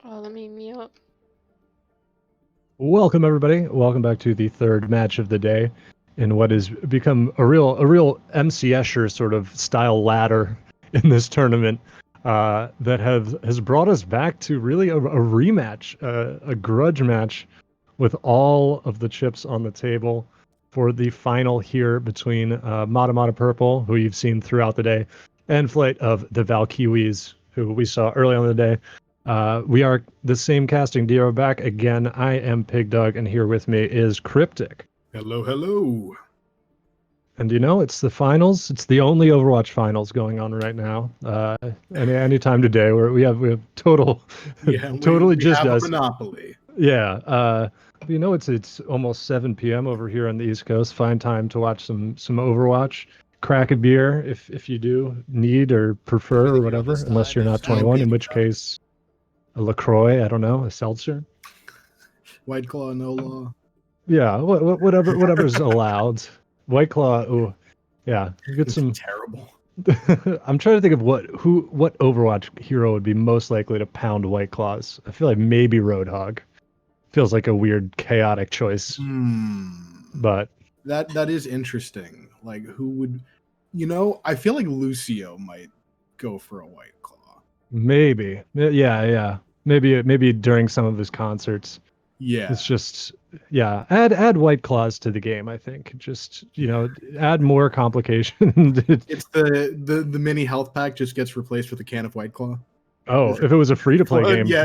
Oh, let me mute. Welcome everybody. Welcome back to the third match of the day in what has become a real MC Escher sort of style ladder in this tournament that has brought us back to really a rematch, a grudge match with all of the chips on the table for the final here between Mada Purple, who you've seen throughout the day, and Flight of the Valkiwis, who we saw early on in the day. We are the same casting duo back again. I am Pig Dog, and here with me is Cryptic. Hello, hello. And you know, it's the finals. It's the only Overwatch finals going on right now. Any time today, where we have total, totally we just have us. a monopoly. Yeah. You know, it's almost 7 p.m. over here on the East Coast. Fine time to watch some Overwatch. Crack a beer if you do need or prefer or whatever, unless you're not 21, in which case a LaCroix, I don't know, a seltzer. White Claw, no law. Yeah, whatever's allowed. White Claw, ooh, yeah, get some. Terrible. I'm trying to think of what Overwatch hero would be most likely to pound White Claws. I feel like maybe Roadhog. Feels like a weird, chaotic choice. But that is interesting. Like, who would You know, I feel like Lucio might go for a White Claw. Maybe. Yeah. Maybe during some of his concerts. Yeah. It's just, yeah, add White Claws to the game, I think. Just, add more complication. It's the mini health pack just gets replaced with a can of White Claw. Oh, if it was a free-to-play game. Yeah.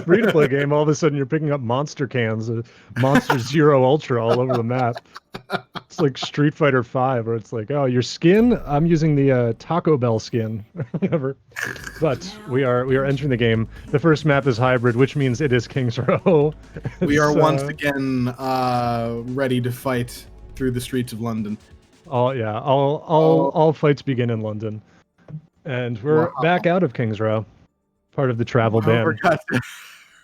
Free-to-play game, all of a sudden you're picking up monster cans, Monster Zero Ultra all over the map. It's like Street Fighter 5, where it's like, oh, your skin? I'm using the Taco Bell skin, or whatever. But we are entering the game. The first map is hybrid, which means it is King's Row. We are once again ready to fight through the streets of London. All fights begin in London. And we're back out of King's Row, part of the travel ban.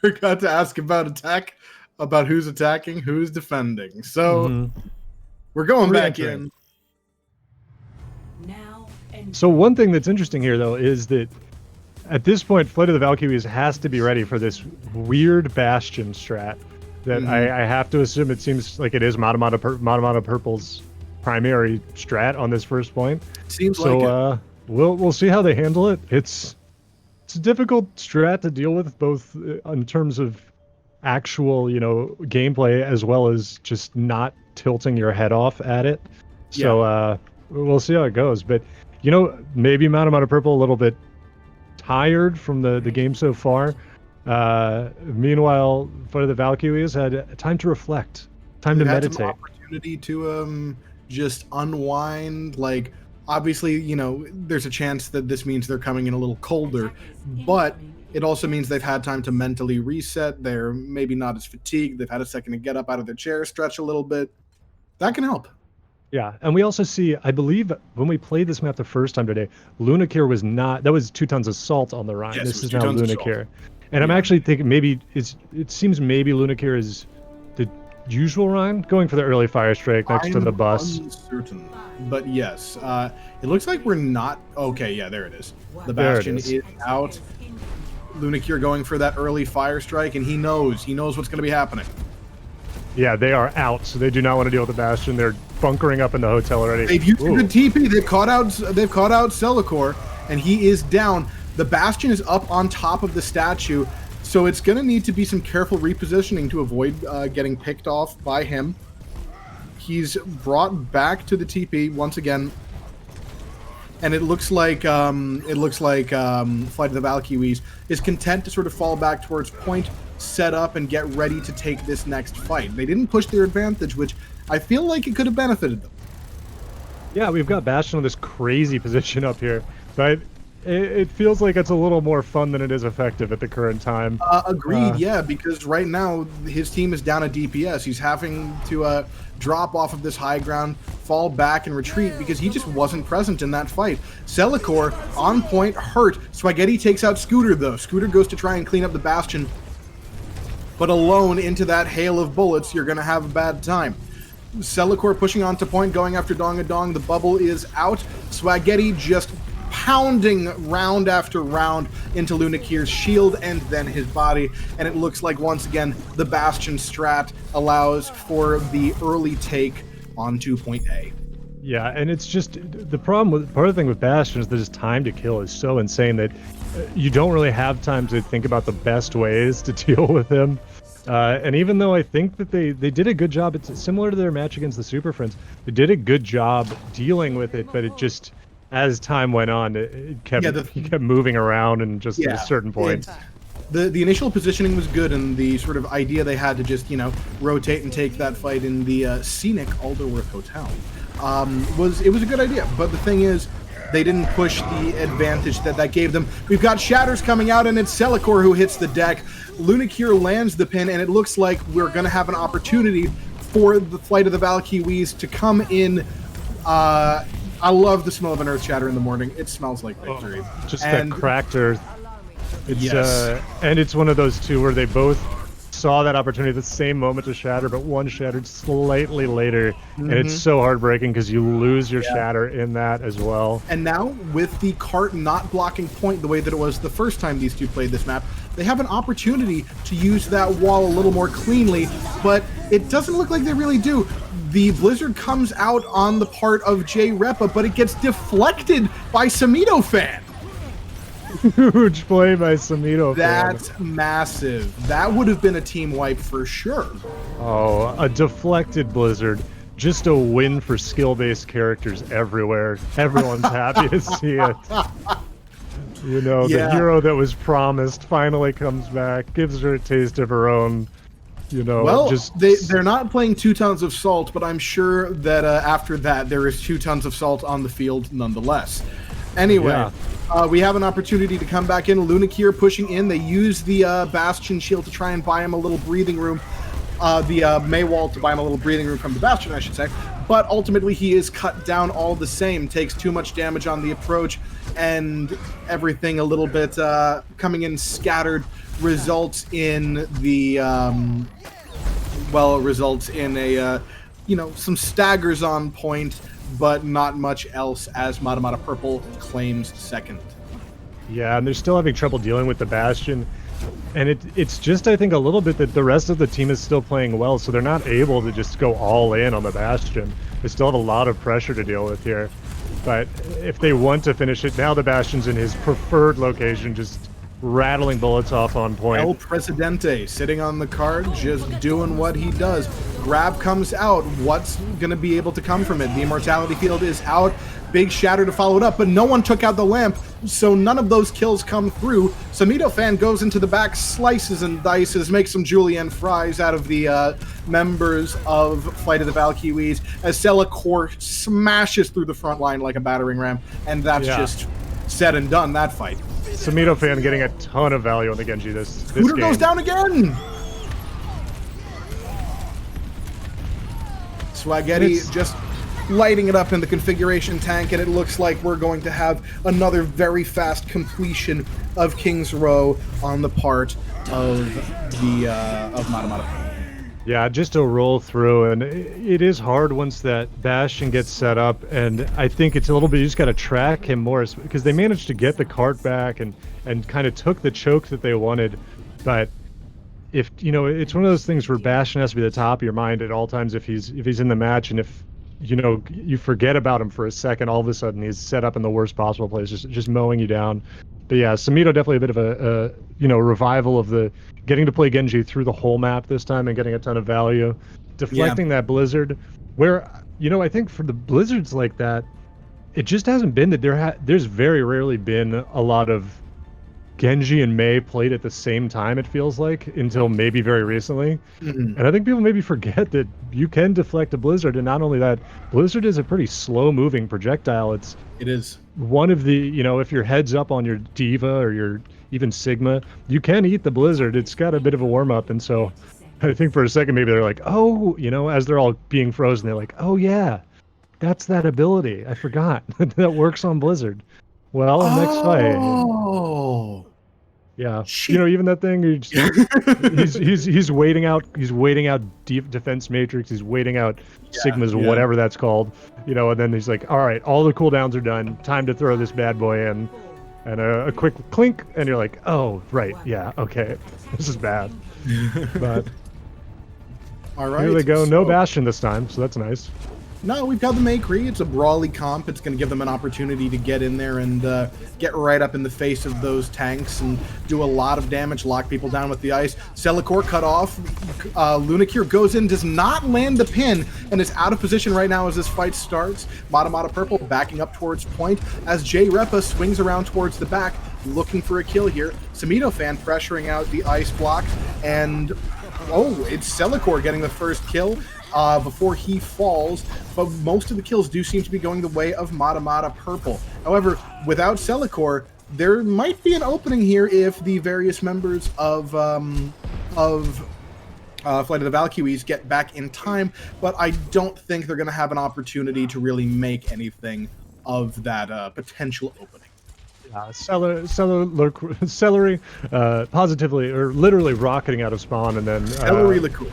Forgot to ask about who's attacking, who's defending. So we're going back in. So one thing that's interesting here, though, is that at this point, Flight of the Valkiwis has to be ready for this weird Bastion strat that I have to assume it seems like it is Mada Purple's primary strat on this first point. Seems like it. We'll see how they handle it. It's a difficult strat to deal with, both in terms of actual, gameplay, as well as just not tilting your head off at it. So we'll see how it goes. But maybe Mada Purple a little bit tired from the game so far. Meanwhile, Fight of the Valkyries had time to reflect, time to meditate. Some opportunity to just unwind, like. Obviously, there's a chance that this means they're coming in a little colder, but it also means they've had time to mentally reset. They're maybe not as fatigued. They've had a second to get up out of their chair, stretch a little bit. That can help. Yeah, and we also see, I believe, when we played this map the first time today, Lunakir was not, that was 2 tons of salt on the Rhine. Yes, this is now Lunakir. And yeah. I'm actually thinking it seems maybe Lunakir is the usual Rhine, going for the early fire strike next to the bus. Uncertain. But yes, it looks like we're not... Okay, yeah, there it is. The Bastion is out. Lunakir going for that early fire strike, and he knows what's going to be happening. Yeah, they are out, so they do not want to deal with the Bastion. They're bunkering up in the hotel already. They've used the TP. They've caught out Celikor, and he is down. The Bastion is up on top of the statue, so it's going to need to be some careful repositioning to avoid getting picked off by him. He's brought back to the TP once again, and it looks like Flight of the Valkyries is content to sort of fall back towards point, set up, and get ready to take this next fight. They didn't push their advantage, which I feel like it could have benefited them. Yeah, we've got Bastion in this crazy position up here, but it feels like it's a little more fun than it is effective at the current time. Agreed, yeah, because right now his team is down a DPS. He's having to drop off of this high ground, fall back and retreat because he just wasn't present in that fight. Celikor on point, hurt. Spaghetti takes out Scooter, though. Scooter goes to try and clean up the Bastion, but alone into that hail of bullets, you're going to have a bad time. Celikor pushing onto point, going after Dong-a-Dong. The bubble is out. Spaghetti just pounding round after round into Lunakir's shield and then his body, and it looks like once again the Bastion strat allows for the early take onto point A. Yeah, and it's just the problem with part of the thing with Bastion is that his time to kill is so insane that you don't really have time to think about the best ways to deal with him. And even though I think that they did a good job, it's similar to their match against the Super Friends, they did a good job dealing with it, but it just, as time went on, he kept moving around, and just at a certain point. The initial positioning was good, and the sort of idea they had to just, rotate and take that fight in the scenic Alderworth Hotel was a good idea. But the thing is, they didn't push the advantage that gave them. We've got Shatters coming out, and it's Celikor who hits the deck. Lunakir lands the pin, and it looks like we're going to have an opportunity for the Flight of the Valkyries to come in. I love the smell of an Earth Shatter in the morning. It smells like victory. Just that cracked earth. It's, and it's one of those two where they both saw that opportunity at the same moment to shatter, but one shattered slightly later, and it's Mhm. so heartbreaking because you lose your Yeah. shatter in that as well. And now, with the cart not blocking point the way that it was the first time these two played this map, they have an opportunity to use that wall a little more cleanly, but it doesn't look like they really do. The blizzard comes out on the part of J Repa, but it gets deflected by Samito Fan. Huge play by Samito. That's massive. That would have been a team wipe for sure. Oh, a deflected blizzard. Just a win for skill-based characters everywhere. Everyone's happy to see it. You know, the hero that was promised finally comes back, gives her a taste of her own. You know, well, just they're not playing 2 tons of salt, but I'm sure that after that there is 2 tons of salt on the field nonetheless. Anyway, we have an opportunity to come back in. Lunakir pushing in. They use the Bastion shield to try and buy him a little breathing room. The May wall to buy him a little breathing room from the Bastion, I should say. But ultimately, he is cut down all the same. Takes too much damage on the approach, and everything a little bit coming in scattered results in the results in a some staggers on point, but not much else as Mada Purple claims second. Yeah, and they're still having trouble dealing with the Bastion. And it's just, I think, a little bit that the rest of the team is still playing well, so they're not able to just go all in on the Bastion. They still have a lot of pressure to deal with here. But if they want to finish it, now the Bastion's in his preferred location, just rattling bullets off on point. El Presidente sitting on the card, just doing what he does. Grab comes out. What's going to be able to come from it? The Immortality Field is out. Big shatter to follow it up, but no one took out the lamp, so none of those kills come through. Samito Fan goes into the back, slices and dices, makes some julienne fries out of the members of Flight of the Valkiwis, as Celicor smashes through the front line like a battering ram, and that's just said and done, that fight. Samito Fan getting a ton of value on the Genji this Scooter game. goes down again! Swaghetti just lighting it up in the configuration tank, and it looks like we're going to have another very fast completion of King's Row on the part of the of Mada. Yeah, just to roll through, and it is hard once that Bastion gets set up, and I think it's a little bit, you just got to track him more, because they managed to get the cart back and kind of took the choke that they wanted, but if, it's one of those things where Bastion has to be the top of your mind at all times if he's in the match, and if you forget about him for a second, all of a sudden he's set up in the worst possible place, just mowing you down. But yeah, Samito definitely a bit of a revival of the getting to play Genji through the whole map this time and getting a ton of value, deflecting that blizzard. Where I think for the blizzards like that, it just hasn't been that there's very rarely been a lot of Genji and Mei played at the same time, it feels like, until maybe very recently. And I think people maybe forget that you can deflect a blizzard, and not only that, blizzard is a pretty slow-moving projectile. It is one of the, if your head's up on your Diva or your even Sigma, you can eat the blizzard. It's got a bit of a warm-up, and so I think for a second maybe they're like, oh, as they're all being frozen, they're like, oh yeah, that's that ability. I forgot. That works on blizzard. Well, next fight. Oh. Yeah, even that thing. He's waiting out. He's waiting out defense matrix. He's waiting out Sigma's whatever that's called. And then he's like, all right, all the cooldowns are done. Time to throw this bad boy in, and a quick clink, and you're like, oh right, yeah, okay, this is bad. But all right, here they go. No Bastion this time, so that's nice. No, we've got the Maykree. It's a brawly comp. It's going to give them an opportunity to get in there and get right up in the face of those tanks and do a lot of damage, lock people down with the ice. Celicor cut off. Lunakir goes in, does not land the pin, and is out of position right now as this fight starts. Mada Purple backing up towards point as J Repa swings around towards the back, looking for a kill here. Samito Fan pressuring out the ice block, and it's Celicor getting the first kill before he falls, but most of the kills do seem to be going the way of Mada Purple. However, without Celicor, there might be an opening here if the various members of Flight of the Valkiwis get back in time, but I don't think they're going to have an opportunity to really make anything of that potential opening. Celery, positively or literally rocketing out of spawn, and then Celery liqueur.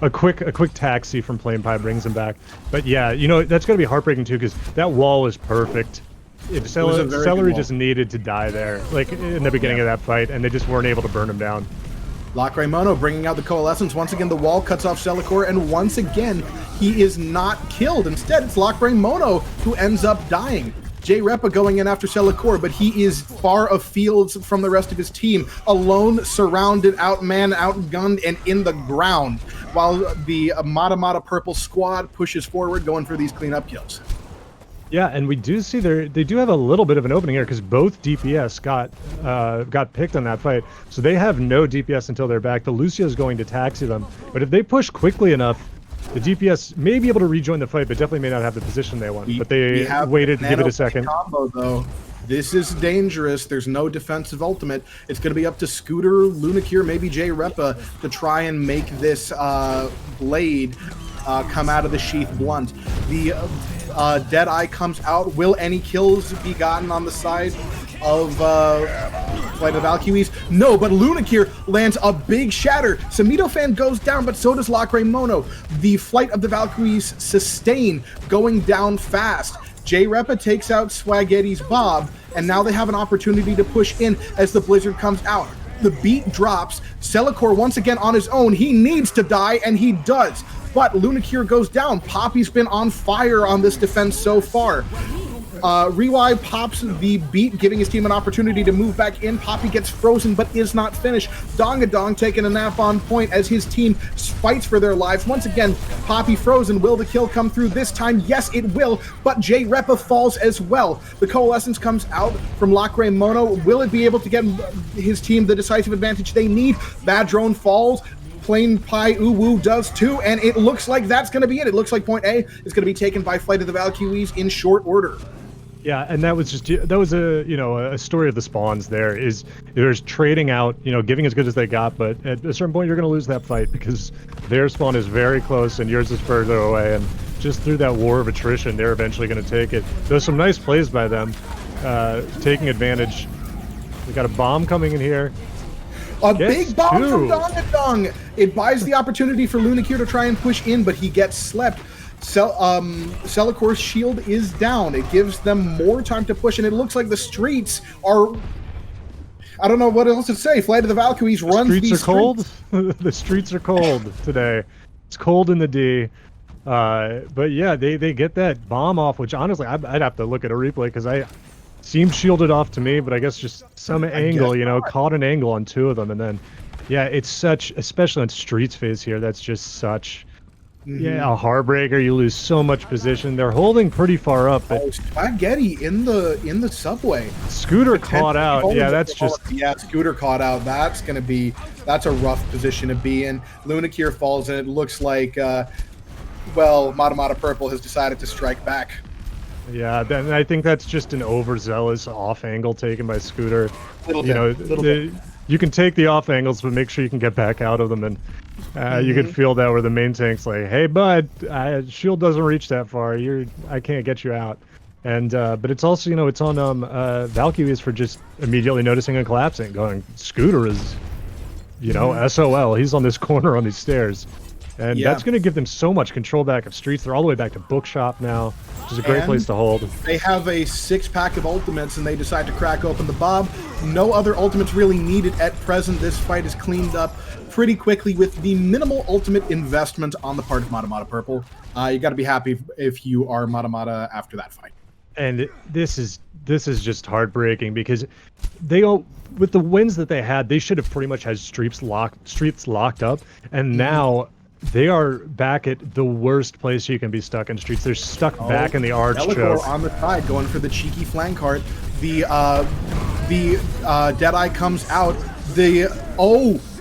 a quick taxi from Flame Pie brings him back. But yeah, that's gonna be heartbreaking too, because that wall is perfect. Celery just needed to die there, like in the beginning of that fight, and they just weren't able to burn him down. Mono bringing out the Coalescence. Once again, the wall cuts off Celicor, and once again, he is not killed. Instead, it's Mono who ends up dying. J-Repa going in after Celicor, but he is far afield from the rest of his team, alone, surrounded, outmanned, outgunned, and in the ground, while the Mada Purple squad pushes forward, going for these cleanup kills. Yeah, and we do see they do have a little bit of an opening here, because both DPS got picked on that fight, so they have no DPS until they're back. The Lucio is going to taxi them, but if they push quickly enough, the DPS may be able to rejoin the fight, but definitely may not have the position they want. But they waited to give it a second. Combo, though. This is dangerous. There's no defensive ultimate. It's going to be up to Scooter, Lunacure, maybe J-Repa to try and make this blade come out of the sheath blunt. The Deadeye comes out. Will any kills be gotten on the side of Flight of Valkiwis? No, but Lunacure lands a big shatter. Samito fan goes down, but so does Mono. The Flight of the Valkyries sustain, going down fast. J-Repa takes out Swaggetti's Bob, and now they have an opportunity to push in as the Blizzard comes out. The beat drops. Celicor once again on his own. He needs to die, and he does. But Lunacure goes down. Poppy's been on fire on this defense so far. Rewy pops the beat, giving his team an opportunity to move back in. Poppy gets frozen, but is not finished. Dongadong taking a nap on point as his team fights for their lives. Once again, Poppy frozen. Will the kill come through this time? Yes, it will, but J-Repa falls as well. The Coalescence comes out from Mono. Will it be able to get his team the decisive advantage they need? Bad Drone falls. Plain Pie Uwu does too, and it looks like that's going to be it. It looks like point A is going to be taken by Flight of the Valkyries in short order. Yeah, and that was a story of the spawns. There's trading out, giving as good as they got, but at a certain point you're going to lose that fight because their spawn is very close and yours is further away, and just through that war of attrition, they're eventually going to take it. There's some nice plays by them, taking advantage. We got a bomb coming in here. Big bomb from Dongadong. It buys the opportunity for Lunacure to try and push in, but he gets slept. Celicor's shield is down. It gives them more time to push, and it looks like the streets are... I don't know what else to say. Flight of the Valkyries runs these streets. Cold? The streets are cold today. It's cold in the D. But yeah, they get that bomb off, which honestly, I'd have to look at a replay, because I seemed shielded off to me, but I guess just some angle, caught an angle on two of them, and then, yeah, it's such, especially on Street's phase here, that's just such... Yeah, a heartbreaker. You lose so much position. They're holding pretty far up. But Spaghetti in the subway. Scooter caught out. Yeah, that's just... Yeah, Scooter caught out. That's a rough position to be in. Lunacure falls, and it looks like, Mada Purple has decided to strike back. Yeah, then I think that's just an overzealous off angle taken by Scooter. You can take the off angles, but make sure you can get back out of them, and you can feel that where the main tank's like, "Hey, bud, shield doesn't reach that far. I can't get you out." And but it's also it's on Valkiwis for just immediately noticing and collapsing, going, Scooter is, SOL. He's on this corner on these stairs, and that's going to give them so much control back of streets. They're all the way back to Bookshop now, which is a great place to hold. They have a 6-pack of ultimates, and they decide to crack open the Bob. No other ultimates really needed at present. This fight is cleaned up pretty quickly with the minimal ultimate investment on the part of Mada Purple. You got to be happy if you are Mada after that fight. And this is just heartbreaking, because with the wins that they had, they should have pretty much had streets locked up, and now they are back at the worst place you can be stuck in streets. They're stuck back in the arch choke. On the side, going for the cheeky flank cart. The Deadeye comes out.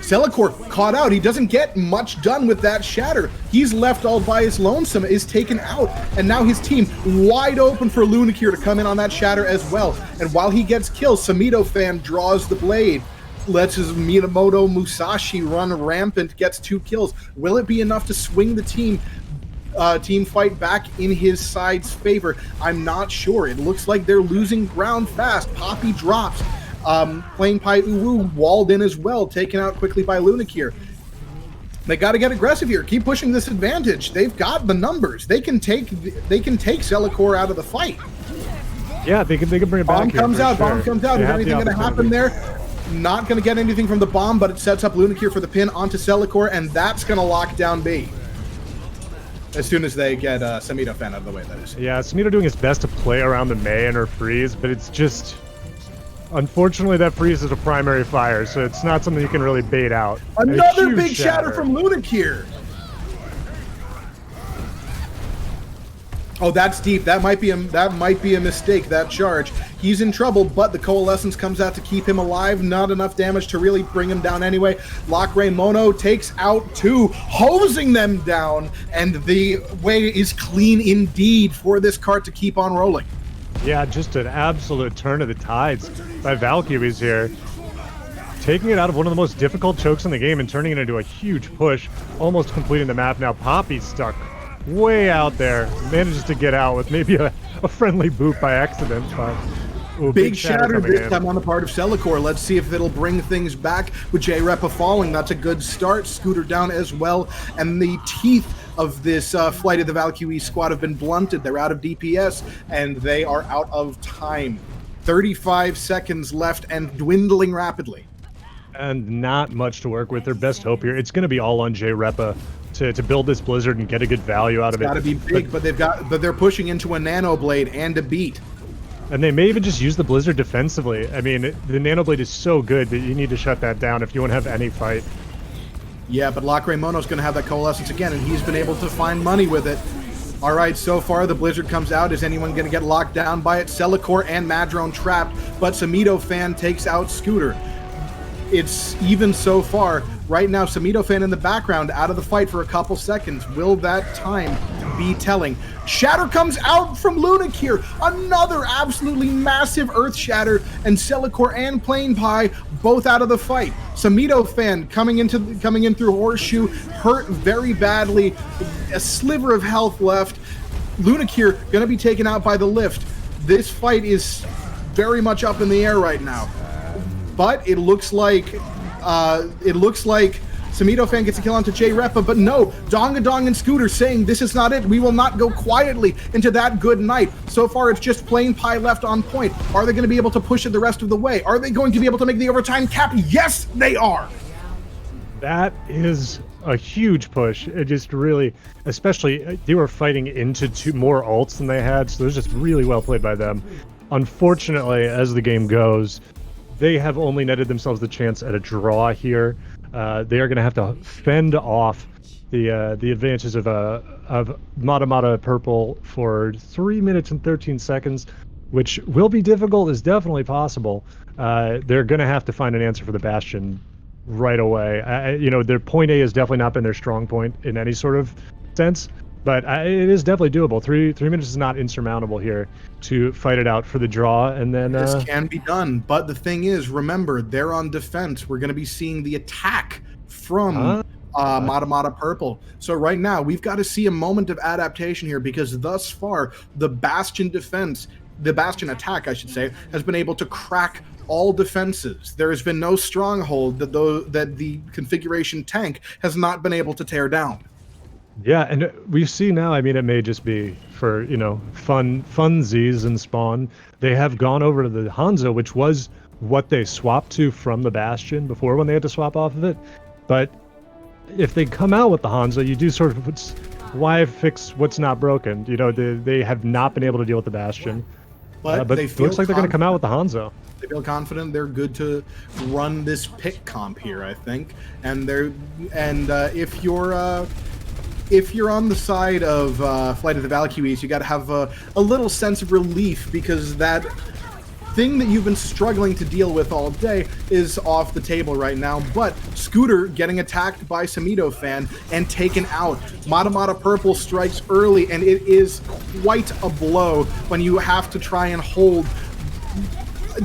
Celicor caught out. He doesn't get much done with that shatter. He's left all by his lonesome, is taken out, and now his team wide open for Lunacure to come in on that shatter as well. And while he gets killed, Samito fan draws the blade, lets his Minamoto Musashi run rampant, gets 2 kills. Will it be enough to swing the team team fight back in his side's favor. I'm not sure. It looks like they're losing ground fast. Poppy drops. Playing Pai Uwu walled in as well, taken out quickly by Lunakir. They got to get aggressive here. Keep pushing this advantage. They've got the numbers. They can take Celicor out of the fight. Yeah, they can bring it back. Bomb comes out. Is anything going to happen there? Not going to get anything from the bomb, but it sets up Lunakir for the pin onto Celicor, and that's going to lock down B. As soon as they get Samito Fan out of the way, that is. Yeah, Samito doing his best to play around the Mei and her freeze, but it's just... Unfortunately, that freeze is a primary fire, so it's not something you can really bait out. Another big shatter from Lunakir. Oh, that's deep. That might be a mistake, that charge. He's in trouble, but the Coalescence comes out to keep him alive. Not enough damage to really bring him down anyway. Locke Mono takes out 2, hosing them down, and the way is clean indeed for this cart to keep on rolling. Yeah, just an absolute turn of the tides by Valkiwis here. Taking it out of one of the most difficult chokes in the game and turning it into a huge push, almost completing the map. Now Poppy's stuck way out there, manages to get out with maybe a friendly boot by accident. But, big shatter this time on the part of Celicor. Let's see if it'll bring things back with J-Repa falling. That's a good start. Scooter down as well. And the teeth of this Flight of the Valkyrie squad have been blunted. They're out of DPS, and they are out of time. 35 seconds left and dwindling rapidly. And not much to work with. Their best hope here, it's going to be all on J-Repa to build this Blizzard and get a good value out of it. It's got to be big, but they're pushing into a Nano Blade and a beat. And they may even just use the Blizzard defensively. I mean, the Nano Blade is so good that you need to shut that down if you want to have any fight. Yeah, but Locke Mono's going to have that Coalescence again, and he's been able to find money with it. All right, so far the Blizzard comes out. Is anyone going to get locked down by it? Celicor and Madrone trapped, but Samito Fan takes out Scooter. It's even so far. Right now, Samito Fan in the background, out of the fight for a couple seconds. Will that time be telling? Shatter comes out from Lunakir. Another absolutely massive Earth Shatter, and Celicor and Plain Pie both out of the fight. Samito Fan coming in through Horseshoe, hurt very badly. A sliver of health left. Lunakir gonna be taken out by the lift. This fight is very much up in the air right now. But it looks like Samito Fan gets a kill onto J-Repa, but no, Dongadong and Scooter saying this is not it. We will not go quietly into that good night. So far, it's just Plain Pie left on point. Are they going to be able to push it the rest of the way? Are they going to be able to make the overtime cap? Yes, they are. That is a huge push. It just really, especially, they were fighting into 2 more ults than they had, so it was just really well played by them. Unfortunately, as the game goes, they have only netted themselves the chance at a draw here. They are going to have to fend off the advances of Mada Purple for 3 minutes and 13 seconds, which will be difficult, is definitely possible. They're going to have to find an answer for the Bastion right away. Their point A has definitely not been their strong point in any sort of sense, but it is definitely doable. 3 minutes is not insurmountable here to fight it out for the draw, and then this can be done. But the thing is, remember, they're on defense. We're going to be seeing the attack from Mada Purple. So right now, we've got to see a moment of adaptation here, because thus far, the Bastion attack, I should say, has been able to crack all defenses. There has been no stronghold that the configuration tank has not been able to tear down. Yeah, and we see now, I mean, it may just be for, funsies and Spawn. They have gone over to the Hanzo, which was what they swapped to from the Bastion before when they had to swap off of it. But if they come out with the Hanzo, you do sort of, why fix what's not broken? They have not been able to deal with the Bastion. But it looks like they're going to come out with the Hanzo. They feel confident. They're good to run this pick comp here, I think. And if you're on the side of Flight of the Valkyries, you got to have a little sense of relief, because that thing that you've been struggling to deal with all day is off the table right now. But Scooter getting attacked by Samito Fan and taken out. Mada Purple strikes early, and it is quite a blow when you have to try and hold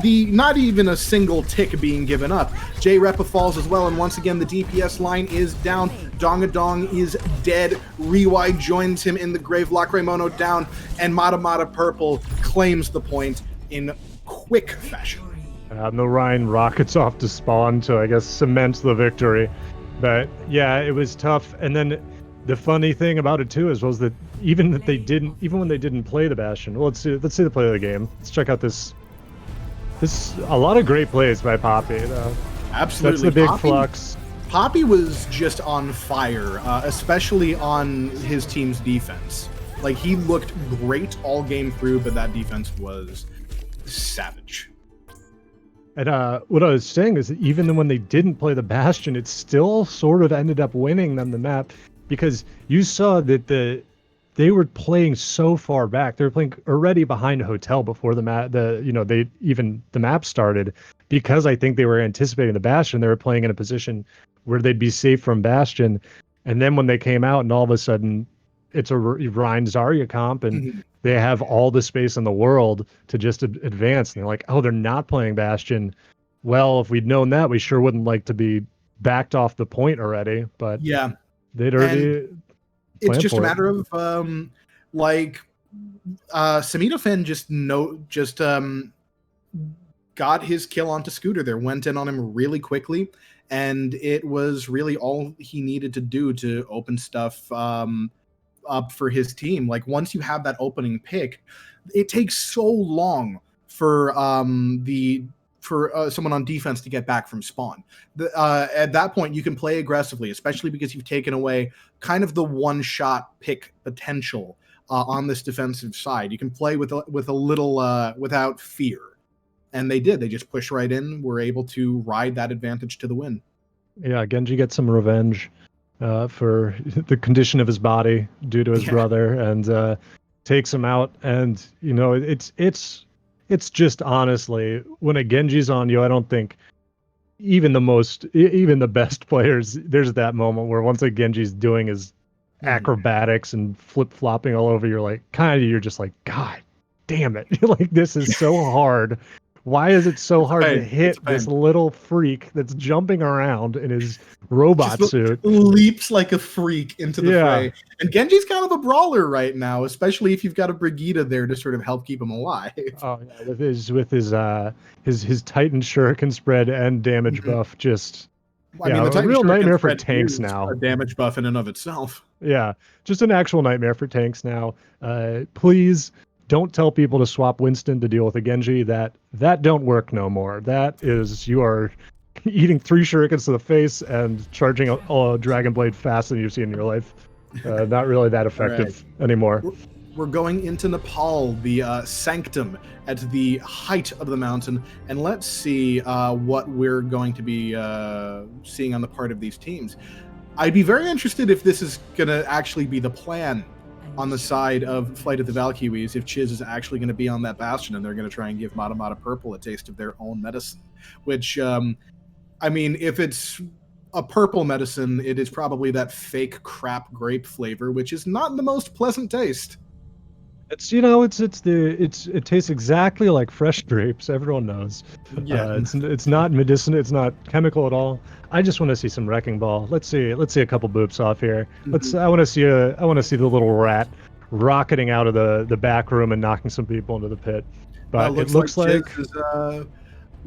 not even a single tick being given up. J-Repa falls as well, and once again the DPS line is down. Dongadong is dead. Rewide joins him in the grave. Lacrimono down, and Mada Purple claims the point in quick fashion. The Rhine rockets off to spawn to, I guess, cement the victory. But yeah, it was tough. And then the funny thing about it too was that even when they didn't play the Bastion. Well, let's see the play of the game. Let's check out this a lot of great plays by Poppy. Absolutely, that's the big flux. Poppy was just on fire, especially on his team's defense. Like, he looked great all game through, but that defense was savage. And what I was saying is that even when they didn't play the Bastion, it still sort of ended up winning them the map, because you saw that they were playing so far back. They were playing already behind a hotel before the map started, because I think they were anticipating the Bastion. They were playing in a position where they'd be safe from Bastion, and then when they came out, and all of a sudden it's a Rhine Zarya comp, and they have all the space in the world to just advance, and they're like, oh, they're not playing Bastion. Well, if we'd known that, we sure wouldn't like to be backed off the point already. But yeah, they'd already. It's just a matter of Samito just got his kill onto Scooter there, went in on him really quickly, and it was really all he needed to do to open stuff up for his team. Like, once you have that opening pick, it takes so long for someone on defense to get back from spawn. At that point, you can play aggressively, especially because you've taken away kind of the one-shot pick potential on this defensive side. You can play with a little without fear, and they did. They just pushed right in, were able to ride that advantage to the win. Yeah, Genji gets some revenge for the condition of his body due to his brother, and takes him out. And it's just, honestly, when a Genji's on you, I don't think even the best players, there's that moment where once a Genji's doing his acrobatics and flip-flopping all over, you're just like, God damn it. Like, this is so hard. Why is it so hard to hit this little freak that's jumping around in his robot suit? Leaps like a freak into the fray. And Genji's kind of a brawler right now, especially if you've got a Brigitte there to sort of help keep him alive. Oh yeah, with his Titan Shuriken spread and damage buff, just a real nightmare for tanks now. A damage buff in and of itself. Yeah, just an actual nightmare for tanks now. Please don't tell people to swap Winston to deal with a Genji. That don't work no more. That is, you are eating 3 shurikens to the face and charging a Dragon Blade faster than you've seen in your life. Not really that effective anymore. We're going into Nepal, the sanctum at the height of the mountain, and let's see what we're going to be seeing on the part of these teams. I'd be very interested if this is going to actually be the plan on the side of Flight of the Valkiwis, if Chiz is actually going to be on that Bastion and they're going to try and give Mada Purple a taste of their own medicine. Which, if it's a purple medicine, it is probably that fake crap grape flavor, which is not the most pleasant taste. It tastes exactly like fresh grapes. Everyone knows. Yeah, it's not medicinal. It's not chemical at all. I just want to see some wrecking ball. Let's see a couple boops off here. I want to see the little rat rocketing out of the back room and knocking some people into the pit. But it looks like Chiz is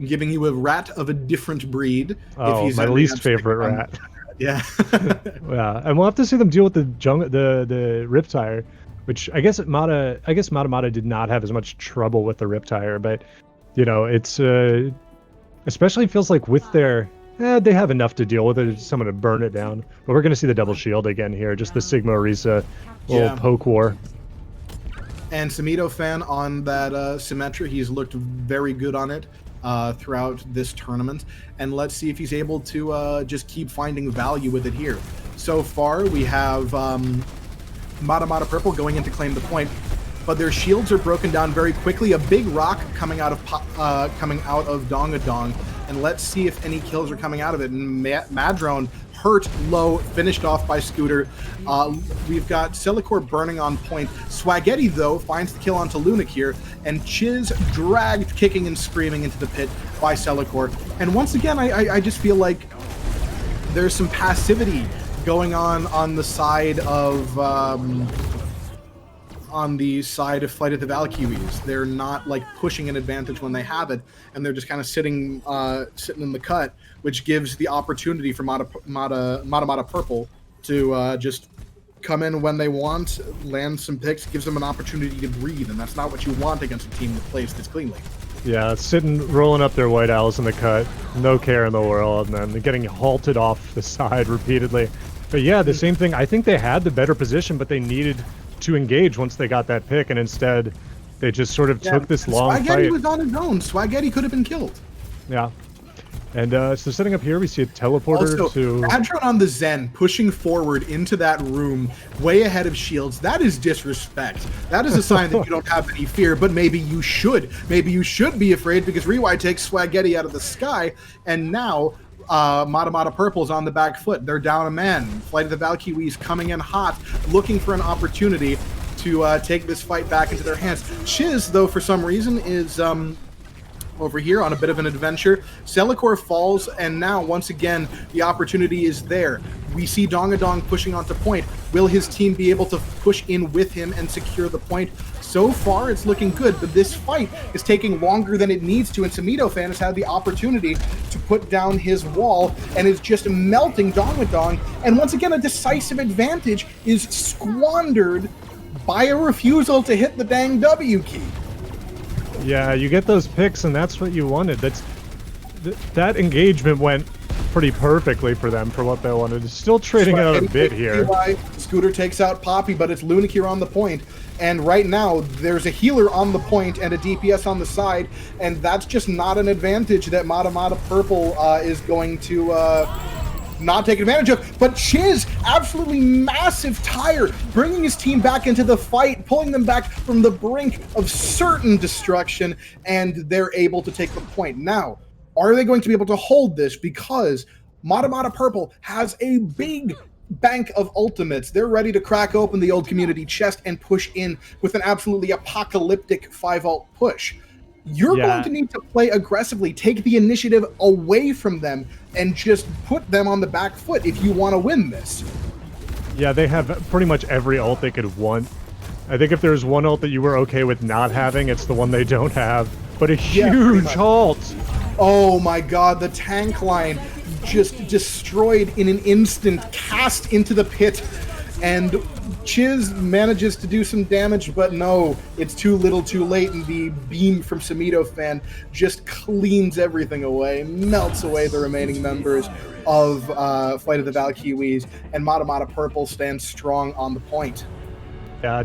giving you a rat of a different breed. Oh, my least favorite rat. Yeah. Yeah, and we'll have to see them deal with the Riptire. Which I guess Mada did not have as much trouble with the Riptire, but it's especially feels like with their they have enough to deal with it. It's someone to burn it down. But we're gonna see the double shield again here, just the Sigma Orisa little poke war. And Samito fan on that Symmetra, he's looked very good on it throughout this tournament, and let's see if he's able to just keep finding value with it here. So far we have Mada Purple going in to claim the point, but their shields are broken down very quickly. A big rock coming out of Dongadong, and let's see if any kills are coming out of it. And Madrone hurt low, finished off by Scooter. We've got Celicor burning on point. Swaggetti, though, finds the kill onto Lunik here, and Chiz dragged kicking and screaming into the pit by Celicor. And once again, I just feel like there's some passivity going on the side of Flight of the Valkiwis. They're not like pushing an advantage when they have it, and they're just kind of sitting in the cut, which gives the opportunity for Mada Purple to just come in when they want, land some picks, gives them an opportunity to breathe, and that's not what you want against a team that plays this cleanly. Yeah, sitting, rolling up their white owls in the cut, no care in the world, and then they're getting halted off the side repeatedly. But yeah, the same thing. I think they had the better position, but they needed to engage once they got that pick, and instead they just sort of took this long fight. Swaggetti was on his own. Swaggetti could have been killed. Yeah. And so setting up here, we see a teleporter also, to... Madrone on the Zen, pushing forward into that room, way ahead of Shields. That is disrespect. That is a sign that you don't have any fear, but maybe you should. Maybe you should be afraid, because Rewi takes Swaggetti out of the sky, and now Mada Purple's on the back foot. They're down a man. Flight of the Valkiwis coming in hot, looking for an opportunity to take this fight back into their hands. Chiz, though, for some reason, is... over here on a bit of an adventure. Celicor falls, and now, once again, the opportunity is there. We see Dongadong pushing onto point. Will his team be able to push in with him and secure the point? So far, it's looking good, but this fight is taking longer than it needs to, and Samito-fan has had the opportunity to put down his wall and is just melting Dongadong, and once again, a decisive advantage is squandered by a refusal to hit the dang W key. Yeah, you get those picks, and that's what you wanted. That engagement went pretty perfectly for them for what they wanted. Still trading out a bit here. Scooter takes out Poppy, but it's Lunik here on the point. And right now, there's a healer on the point and a DPS on the side, and that's just not an advantage that Mada Purple is going to not take advantage of. But Chiz, absolutely massive tire, bringing his team back into the fight, pulling them back from the brink of certain destruction, and they're able to take the point. Now, are they going to be able to hold this? Because Mada Purple has a big bank of ultimates. They're ready to crack open the old community chest and push in with an absolutely apocalyptic 5-ult push. You're going to need to play aggressively, take the initiative away from them, and just put them on the back foot if you want to win this. Yeah, they have pretty much every ult they could want. I think if there's one ult that you were okay with not having, it's the one they don't have. But a huge ult! Oh my god, the tank line just destroyed in an instant, cast into the pit, and Chiz manages to do some damage, but no, it's too little too late, and the beam from Samito-fan just cleans everything away, melts away the remaining members of Flight of the Valkiwis, and Mada Purple stands strong on the point. Yeah,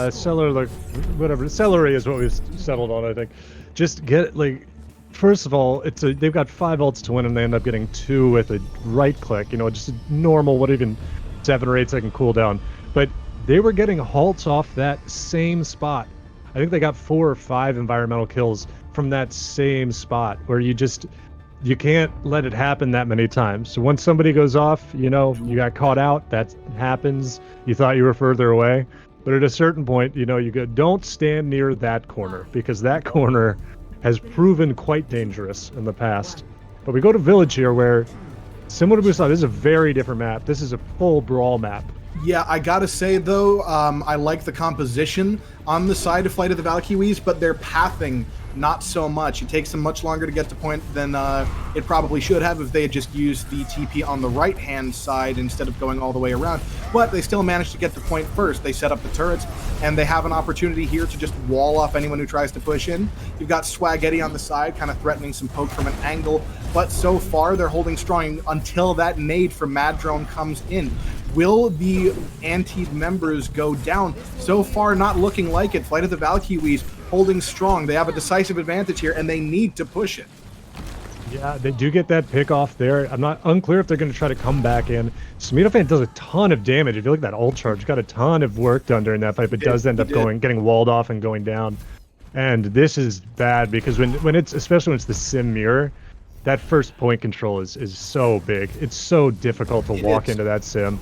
celery is what we settled on, I think. Just get, like, first of all, they've got 5 ults to win, and they end up getting 2 with a right click, you know, just a normal, what even 7 or 8 second cooldown. But they were getting halts off that same spot. I think they got 4 or 5 environmental kills from that same spot, where you can't let it happen that many times. So once somebody goes off, you know, you got caught out, that happens. You thought you were further away. But at a certain point, you know, you go, don't stand near that corner, because that corner has proven quite dangerous in the past. But we go to Village here, where, similar to Busan, this is a very different map. This is a full brawl map. Yeah, I gotta say, though, I like the composition on the side of Flight of the Valkiwis, but their pathing, not so much. It takes them much longer to get to point than it probably should have if they had just used the TP on the right-hand side instead of going all the way around. But they still managed to get to point first. They set up the turrets, and they have an opportunity here to just wall off anyone who tries to push in. You've got Swaggetti on the side, kind of threatening some poke from an angle, but so far they're holding strong until that nade from Madrone comes in. Will the anti members go down? So far, not looking like it. Flight of the Valkiwis holding strong. They have a decisive advantage here, and they need to push it. Yeah, they do get that pick off there. I'm not unclear if they're going to try to come back in. Samito-fan does a ton of damage. If you look at that ult charge, got a ton of work done during that fight, but does end up getting walled off and going down. And this is bad, because when it's, especially when it's the sim mirror, that first point control is so big. It's so difficult to walk into that sim.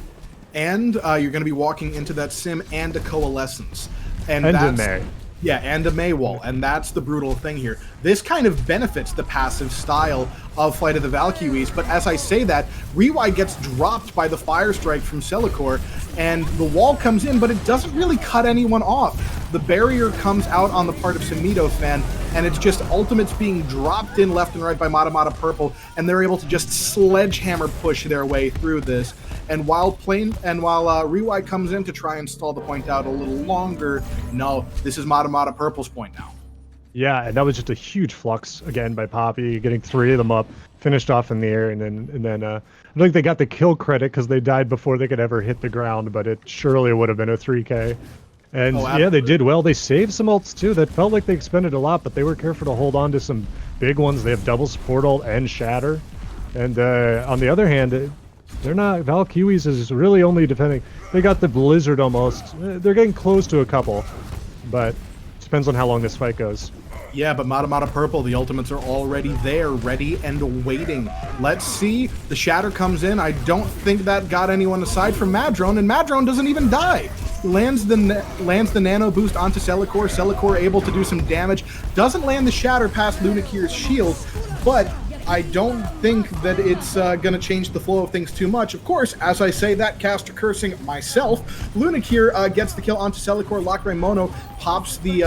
And you're going to be walking into that sim and a coalescence. And a May. Yeah, and a May wall, and that's the brutal thing here. This kind of benefits the passive style of Flight of the Valkiwis, but as I say that, Rewy gets dropped by the Fire Strike from Celicor, and the wall comes in, but it doesn't really cut anyone off. The barrier comes out on the part of Samito-Fan, and it's just ultimates being dropped in left and right by Mada Purple, and they're able to just sledgehammer push their way through this. And while Rewy comes in to try and stall the point out a little longer, no, this is Mada Purple's point now. Yeah, and that was just a huge flux again by Poppy, getting 3 of them up, finished off in the air, and then I think they got the kill credit because they died before they could ever hit the ground, but it surely would have been a 3K. And yeah, they did well. They saved some ults too. That felt like they expended a lot, but they were careful to hold on to some big ones. They have double support ult and shatter. And on the other hand, they're not. Valkiwis is really only defending. They got the blizzard almost. They're getting close to a couple, but it depends on how long this fight goes. Yeah, but Mada Purple, the ultimates are already there, ready and waiting. Let's see. The shatter comes in. I don't think that got anyone aside from Madrone, and Madrone doesn't even die. Lands the nano boost onto Celicor. Celicor able to do some damage. Doesn't land the shatter past Lunakir's shield, but I don't think that it's going to change the flow of things too much. Of course, as I say that, caster cursing myself, Lunakir gets the kill onto Celicor. Lacray Mono pops the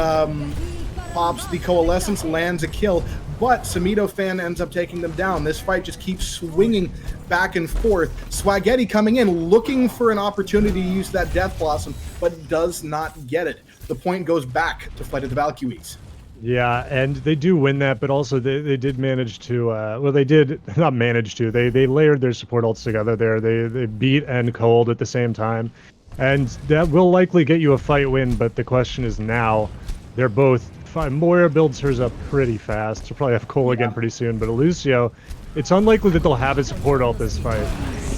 coalescence, lands a kill, but Samito-Fan ends up taking them down. This fight just keeps swinging back and forth. Swaggetti coming in, looking for an opportunity to use that Death Blossom, but does not get it. The point goes back to Flight of the Valkiwis. Yeah, and they do win that, but also they did manage to, well, they did not manage to, they layered their support ults together there. They beat and cold at the same time, and that will likely get you a fight win, but the question is now, they're both fine. Moira builds hers up pretty fast. She'll probably have Cole again pretty soon, but Lucio, it's unlikely that they'll have his support ult this fight.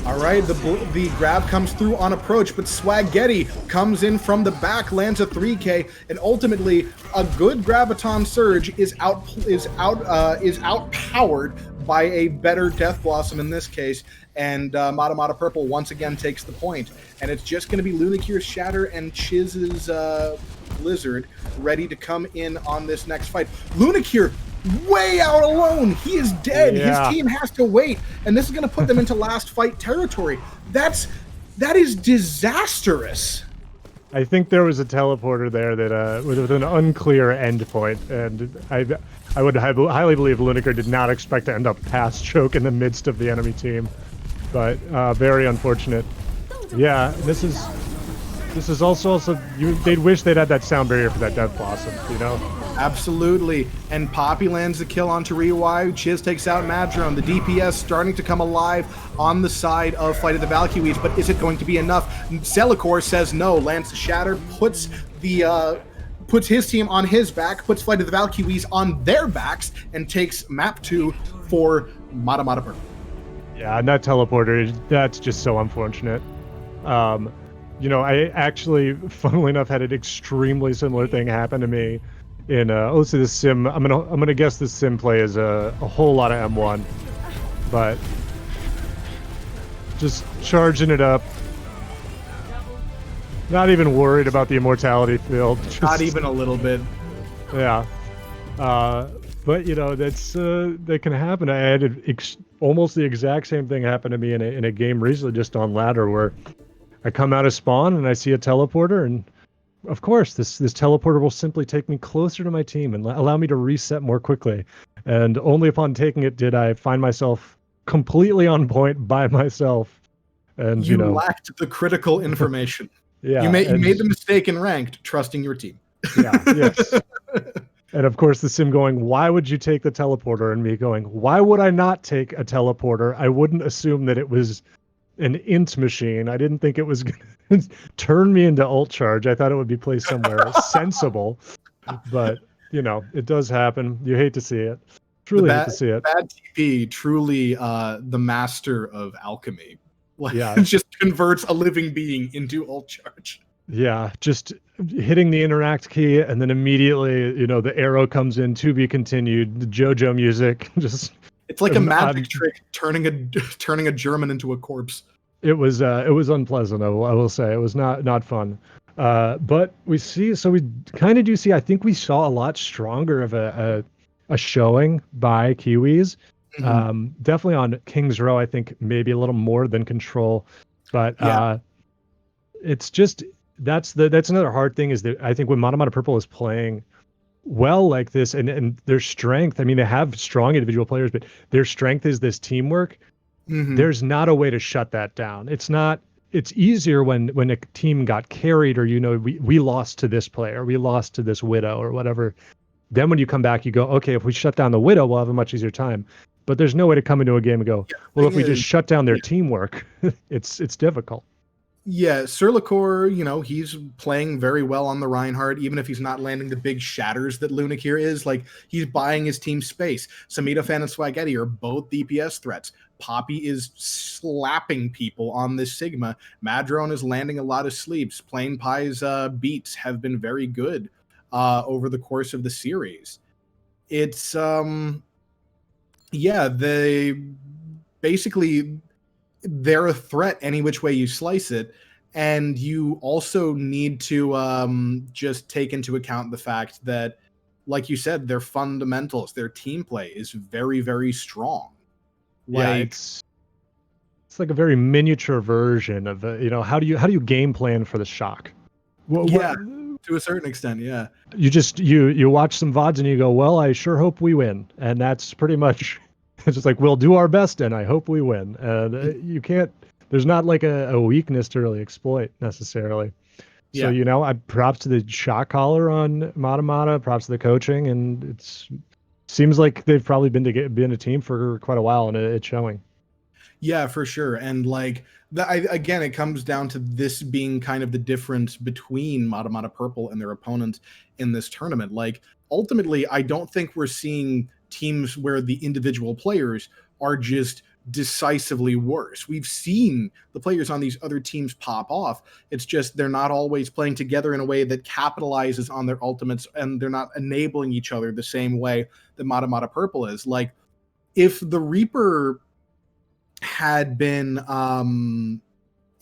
All right, the grab comes through on approach, but Swaggetti comes in from the back, lands a 3K, and ultimately a good Graviton Surge is outpowered by a better Death Blossom in this case, and Mada Purple once again takes the point. And it's just going to be Lunakir's Shatter and Chiz's Blizzard ready to come in on this next fight. Lunakir way out alone. He is dead. Yeah. His team has to wait, and this is going to put them into last fight territory. That is disastrous. I think there was a teleporter there that with an unclear endpoint, and I would highly believe Lunakir did not expect to end up past choke in the midst of the enemy team, but very unfortunate. Yeah, this is also they'd wish they'd had that sound barrier for that Death Blossom, you know? Absolutely. And Poppy lands the kill onto Rewy. Chiz takes out Madrone. The DPS starting to come alive on the side of Flight of the Valkiwis, but is it going to be enough? Celicor says no, lands the Shatter, puts his team on his back, puts Flight of the Valkiwis on their backs, and takes map 2 for Mada Purple. Yeah, and that teleporter, that's just so unfortunate. You know, I actually, funnily enough, had an extremely similar thing happen to me in let's see, the sim. I'm gonna guess the sim play is a whole lot of M1, but just charging it up. Not even worried about the immortality field. Just, not even a little bit. Yeah. But you know, that can happen. I had almost the exact same thing happen to me in a game recently, just on ladder, where I come out of spawn and I see a teleporter, and of course this teleporter will simply take me closer to my team and allow me to reset more quickly. And only upon taking it did I find myself completely on point by myself. And you lacked the critical information. Yeah, you made the mistake in ranked, trusting your team. Yeah. Yes. And of course, the sim going, why would you take the teleporter? And me going, why would I not take a teleporter? I wouldn't assume that it was an int machine. I didn't think it was going to turn me into ult charge. I thought it would be placed somewhere sensible. But, you know, it does happen. You hate to see it. Truly hate to see it. Bad TP, truly the master of alchemy. Yeah. It just converts a living being into ult charge. Yeah, just hitting the interact key, and then immediately, you know, the arrow comes in, to be continued, the JoJo music, just It's like a magic trick turning a German into a corpse. It was unpleasant. I will say it was not fun. But we kind of do see. I think we saw a lot stronger of a showing by Kiwis. Definitely on King's Row. I think maybe a little more than Control, but it's just that's another hard thing is that I think when Mada Purple is playing well like this and their strength. I mean, they have strong individual players, but their strength is this teamwork. There's not a way to shut that down. It's easier when a team got carried or we lost to this player, we lost to this Widow or whatever. Then when you come back, you go, okay, if we shut down the Widow, we'll have a much easier time. But there's no way to come into a game and go, well, if we just shut down their teamwork, it's difficult. Yeah, Surlikor, he's playing very well on the Reinhardt, even if he's not landing the big shatters that Lunakir is. Like, he's buying his team space. Samita-Fan and Swaghetti are both DPS threats. Poppy is slapping people on this Sigma. Madrone is landing a lot of sleeps. Plain Pie's beats have been very good over the course of the series. It's, they basically... they're a threat any which way you slice it, and you also need to just take into account the fact that, like you said, their fundamentals, their team play is very, very strong. It's like a very miniature version of how do you game plan for the shock? To a certain extent, yeah. You just you watch some VODs and you go, well, I sure hope we win, and that's pretty much. It's just like, we'll do our best and I hope we win. And you can't, there's not like a weakness to really exploit necessarily. So, I props to the shot caller on Mada, props to the coaching. And seems like they've probably been a team for quite a while and it's showing. Yeah, for sure. And like, again, it comes down to this being kind of the difference between Mada Purple and their opponents in this tournament. Like, ultimately, I don't think we're seeing teams where the individual players are just decisively worse. We've seen the players on these other teams pop off. It's just they're not always playing together in a way that capitalizes on their ultimates, and they're not enabling each other the same way that Mada Purple is. Like, if the Reaper had been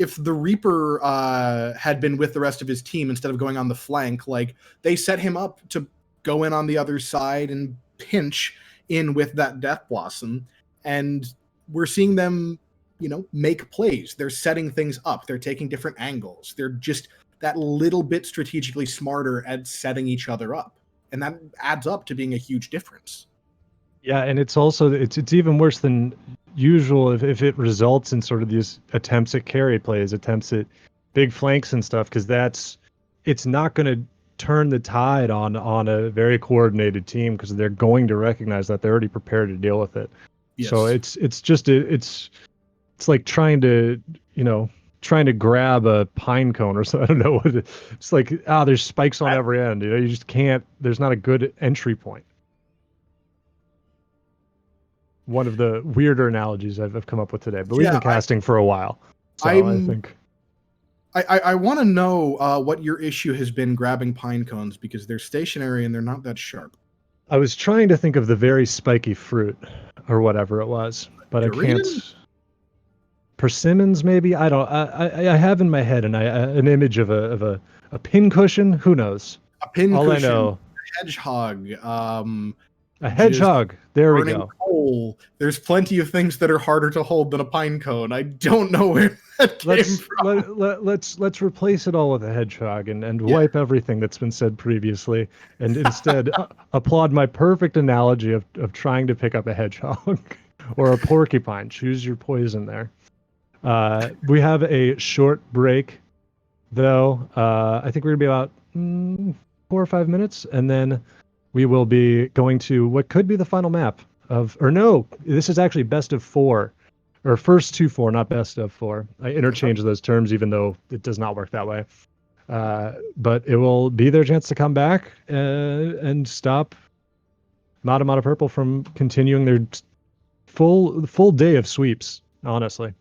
with the rest of his team instead of going on the flank, like, they set him up to go in on the other side and pinch in with that Death Blossom, and we're seeing them make plays. They're setting things up, they're taking different angles, they're just that little bit strategically smarter at setting each other up, and that adds up to being a huge difference. And it's also it's even worse than usual if it results in sort of these attempts at carry plays, attempts at big flanks and stuff, because it's not going to turn the tide on a very coordinated team, because they're going to recognize that they're already prepared to deal with it. Yes. So it's like trying to grab a pine cone or something. I don't know what it's like. There's spikes on every end. You just can't. There's not a good entry point. One of the weirder analogies I've come up with today, but we've been casting for a while, so I think. I want to know what your issue has been grabbing pine cones, because they're stationary and they're not that sharp. I was trying to think of the very spiky fruit or whatever it was, but I can't. Persimmons, maybe? I don't. I have in my head an image of a pincushion. Who knows? A pincushion. All I know. A hedgehog. A hedgehog. There we go. Coal. There's plenty of things that are harder to hold than a pine cone. I don't know where that came from. Let's replace it all with a hedgehog and wipe everything that's been said previously, and instead applaud my perfect analogy of trying to pick up a hedgehog or a porcupine. Choose your poison there. We have a short break, though. I think we're going to be about 4 or 5 minutes, and then we will be going to what could be the final map this is actually best of 4, or first to 4, not best of 4. I interchange those terms, even though it does not work that way. But it will be their chance to come back and stop Mada Purple from continuing their full day of sweeps, honestly.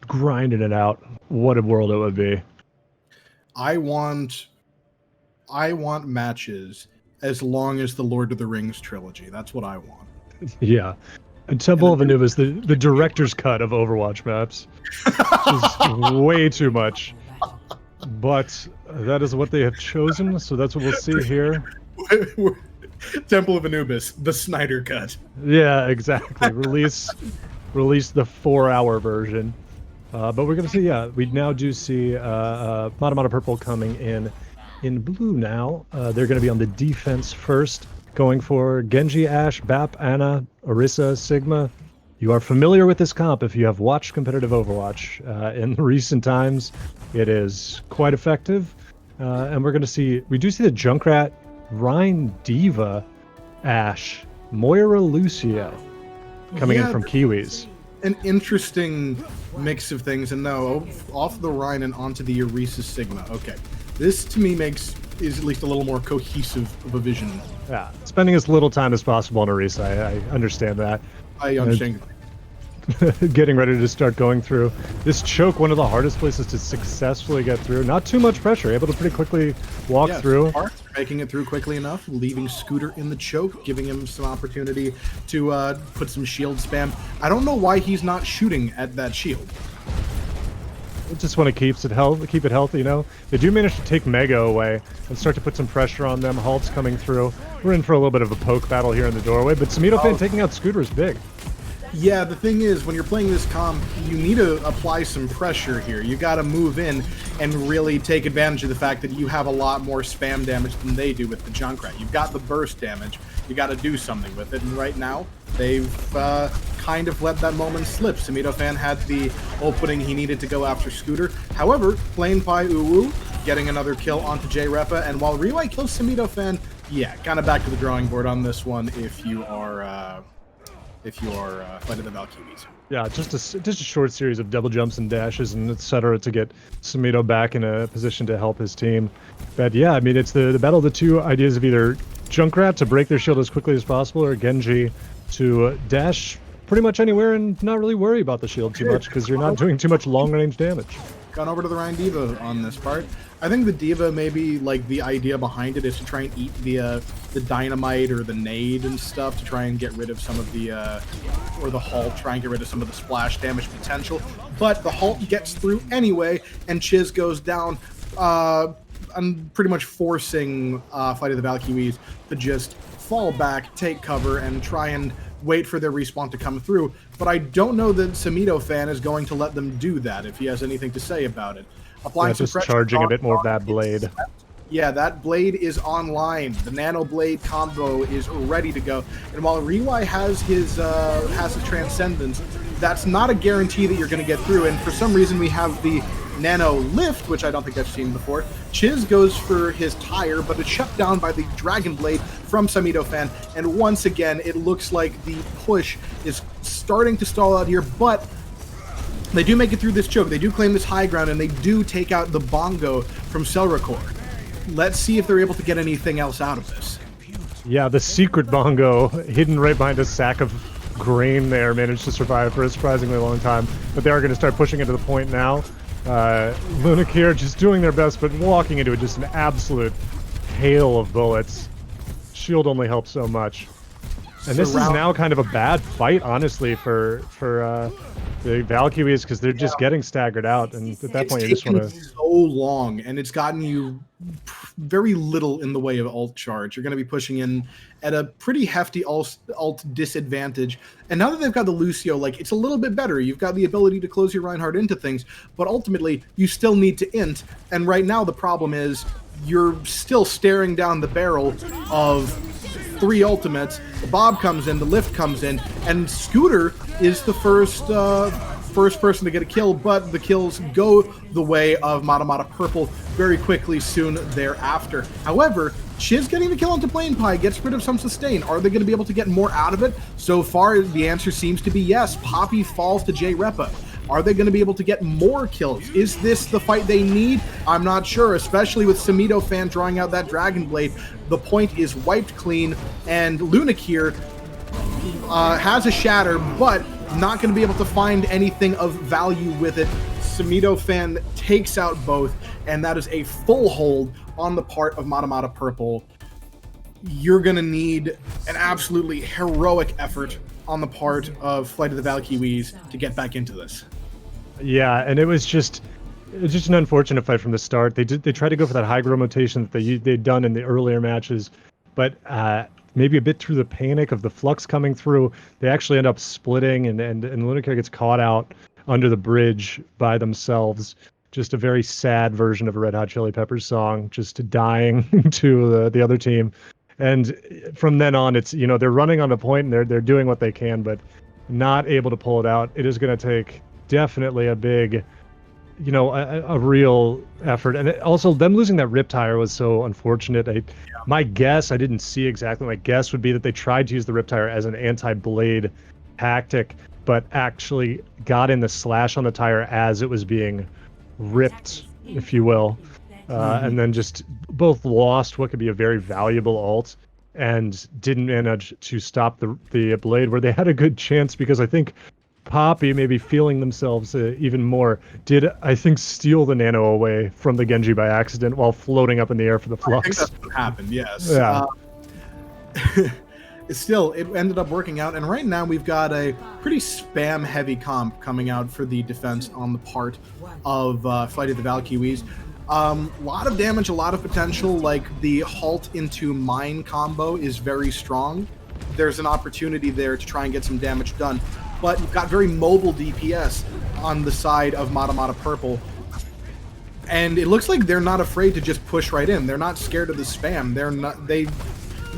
grinding it out. What a world it would be. I want matches as long as the Lord of the Rings trilogy. That's what I want. Yeah. And Temple of Anubis, the director's cut of Overwatch maps. Which is way too much. But that is what they have chosen, so that's what we'll see here. Temple of Anubis, the Snyder cut. Yeah, exactly. Release the 4-hour version. But we're going to see, yeah, we now do see Mada Purple coming in blue now. They're going to be on the defense first, going for Genji, Ashe, Bap, Ana, Orisa, Sigma. You are familiar with this comp if you have watched competitive Overwatch in recent times. It is quite effective. And we're going to see, we do see the Junkrat, Rein, Diva, Ashe, Moira, Lucio coming in from Kiwis. An interesting mix of things, and no, off the Rein and onto the Orisa Sigma. Okay, this to me is at least a little more cohesive of a vision. Yeah, spending as little time as possible on Orisa. I understand that. I understand. Getting ready to start going through this choke, one of the hardest places to successfully get through. Not too much pressure, able to pretty quickly walk through. Making it through quickly enough, leaving Scooter in the choke, giving him some opportunity to put some shield spam. I don't know why he's not shooting at that shield. I just want to keep it healthy, you know? They do manage to take Mega away and start to put some pressure on them. Halt's coming through. We're in for a little bit of a poke battle here in the doorway, but Samito taking out Scooter is big. Yeah, the thing is, when you're playing this comp, you need to apply some pressure here. You got to move in and really take advantage of the fact that you have a lot more spam damage than they do with the Junkrat. You've got the burst damage. You got to do something with it, and right now, they've kind of let that moment slip. Samito Fan had the opening he needed to go after Scooter. However, Plain Pie Uwu getting another kill onto J-Repa, and while Rewai kills Samito Fan, yeah, kind of back to the drawing board on this one if you are fighting the Valkiwis. Yeah, just a short series of double jumps and dashes and etc. to get Samito back in a position to help his team. But yeah, I mean, it's the battle of the two ideas of either Junkrat to break their shield as quickly as possible, or Genji to dash pretty much anywhere and not really worry about the shield too much because you're not doing too much long-range damage. Gone over to the Rein Diva on this part. I think the Diva, maybe like the idea behind it is to try and eat the dynamite or the nade and stuff to try and get rid of some of the or the Halt, try and get rid of some of the splash damage potential. But the Halt gets through anyway, and Chiz goes down. I'm pretty much forcing Fight of the Valkiwis to just fall back, take cover, and try and wait for their respawn to come through. But I don't know that Samito Fan is going to let them do that if he has anything to say about it. Applying some just charging a bit more of that blade. Yeah, that blade is online. The Nano Blade combo is ready to go. And while Rewai has his Transcendence, that's not a guarantee that you're going to get through. And for some reason, we have the Nano Lift, which I don't think I've seen before. Chiz goes for his tire, but it's shut down by the Dragon Blade from Samito Fan. And once again, it looks like the push is starting to stall out here, but they do make it through this choke. They do claim this high ground, and they do take out the Bongo from Selrakor. Let's see if they're able to get anything else out of this. Yeah, the secret Bongo hidden right behind a sack of grain there managed to survive for a surprisingly long time. But they are going to start pushing it to the point now. Lunakeer just doing their best, but walking into it just an absolute hail of bullets. Shield only helps so much. And this is now kind of a bad fight, honestly, for the Valkyries, because they're just getting staggered out, and at that point you just want to... so long, and it's gotten you very little in the way of ult charge. You're going to be pushing in at a pretty hefty ult disadvantage, and now that they've got the Lucio, like, it's a little bit better. You've got the ability to close your Reinhardt into things, but ultimately you still need to int, and right now the problem is you're still staring down the barrel of 3 ultimates. The Bob comes in, the Lift comes in, and Scooter is the first person to get a kill, but the kills go the way of Mada Purple very quickly soon thereafter. However, Chiz getting the kill onto Plain Pie gets rid of some sustain. Are they going to be able to get more out of it? So far, the answer seems to be yes. Poppy falls to J-Repa. Are they going to be able to get more kills? Is this the fight they need? I'm not sure, especially with Samito Fan drawing out that Dragon Blade. The point is wiped clean, and Lunakeer has a shatter, but not going to be able to find anything of value with it. Sumito Fan takes out both, and that is a full hold on the part of Mada Purple. You're going to need an absolutely heroic effort on the part of Flight of the Valkiwis to get back into this. Yeah, and it was just an unfortunate fight from the start. They tried to go for that high grow rotation that they'd done in the earlier matches, but maybe a bit through the panic of the flux coming through, they actually end up splitting, and Lunacare gets caught out under the bridge by themselves. Just a very sad version of a Red Hot Chili Peppers song, just dying to the other team. And from then on, it's, they're running on the point and they're doing what they can, but not able to pull it out. It is going to take definitely a big, a real effort. And also them losing that rip tire was so unfortunate. My guess, I didn't see exactly, my guess would be that they tried to use the rip tire as an anti-blade tactic, but actually got in the slash on the tire as it was being ripped, if you will. And then just both lost what could be a very valuable ult and didn't manage to stop the blade where they had a good chance, because I think Poppy, maybe feeling themselves even more, did, I think, steal the nano away from the Genji by accident while floating up in the air for the flux. I think that's what happened, yes. Yeah. Still, it ended up working out, and right now we've got a pretty spam-heavy comp coming out for the defense on the part of Flight of the Valkiwis. A lot of damage, a lot of potential. Like the halt into mine combo is very strong. There's an opportunity there to try and get some damage done, but you've got very mobile DPS on the side of Mada Purple, and it looks like they're not afraid to just push right in. They're not scared of the spam.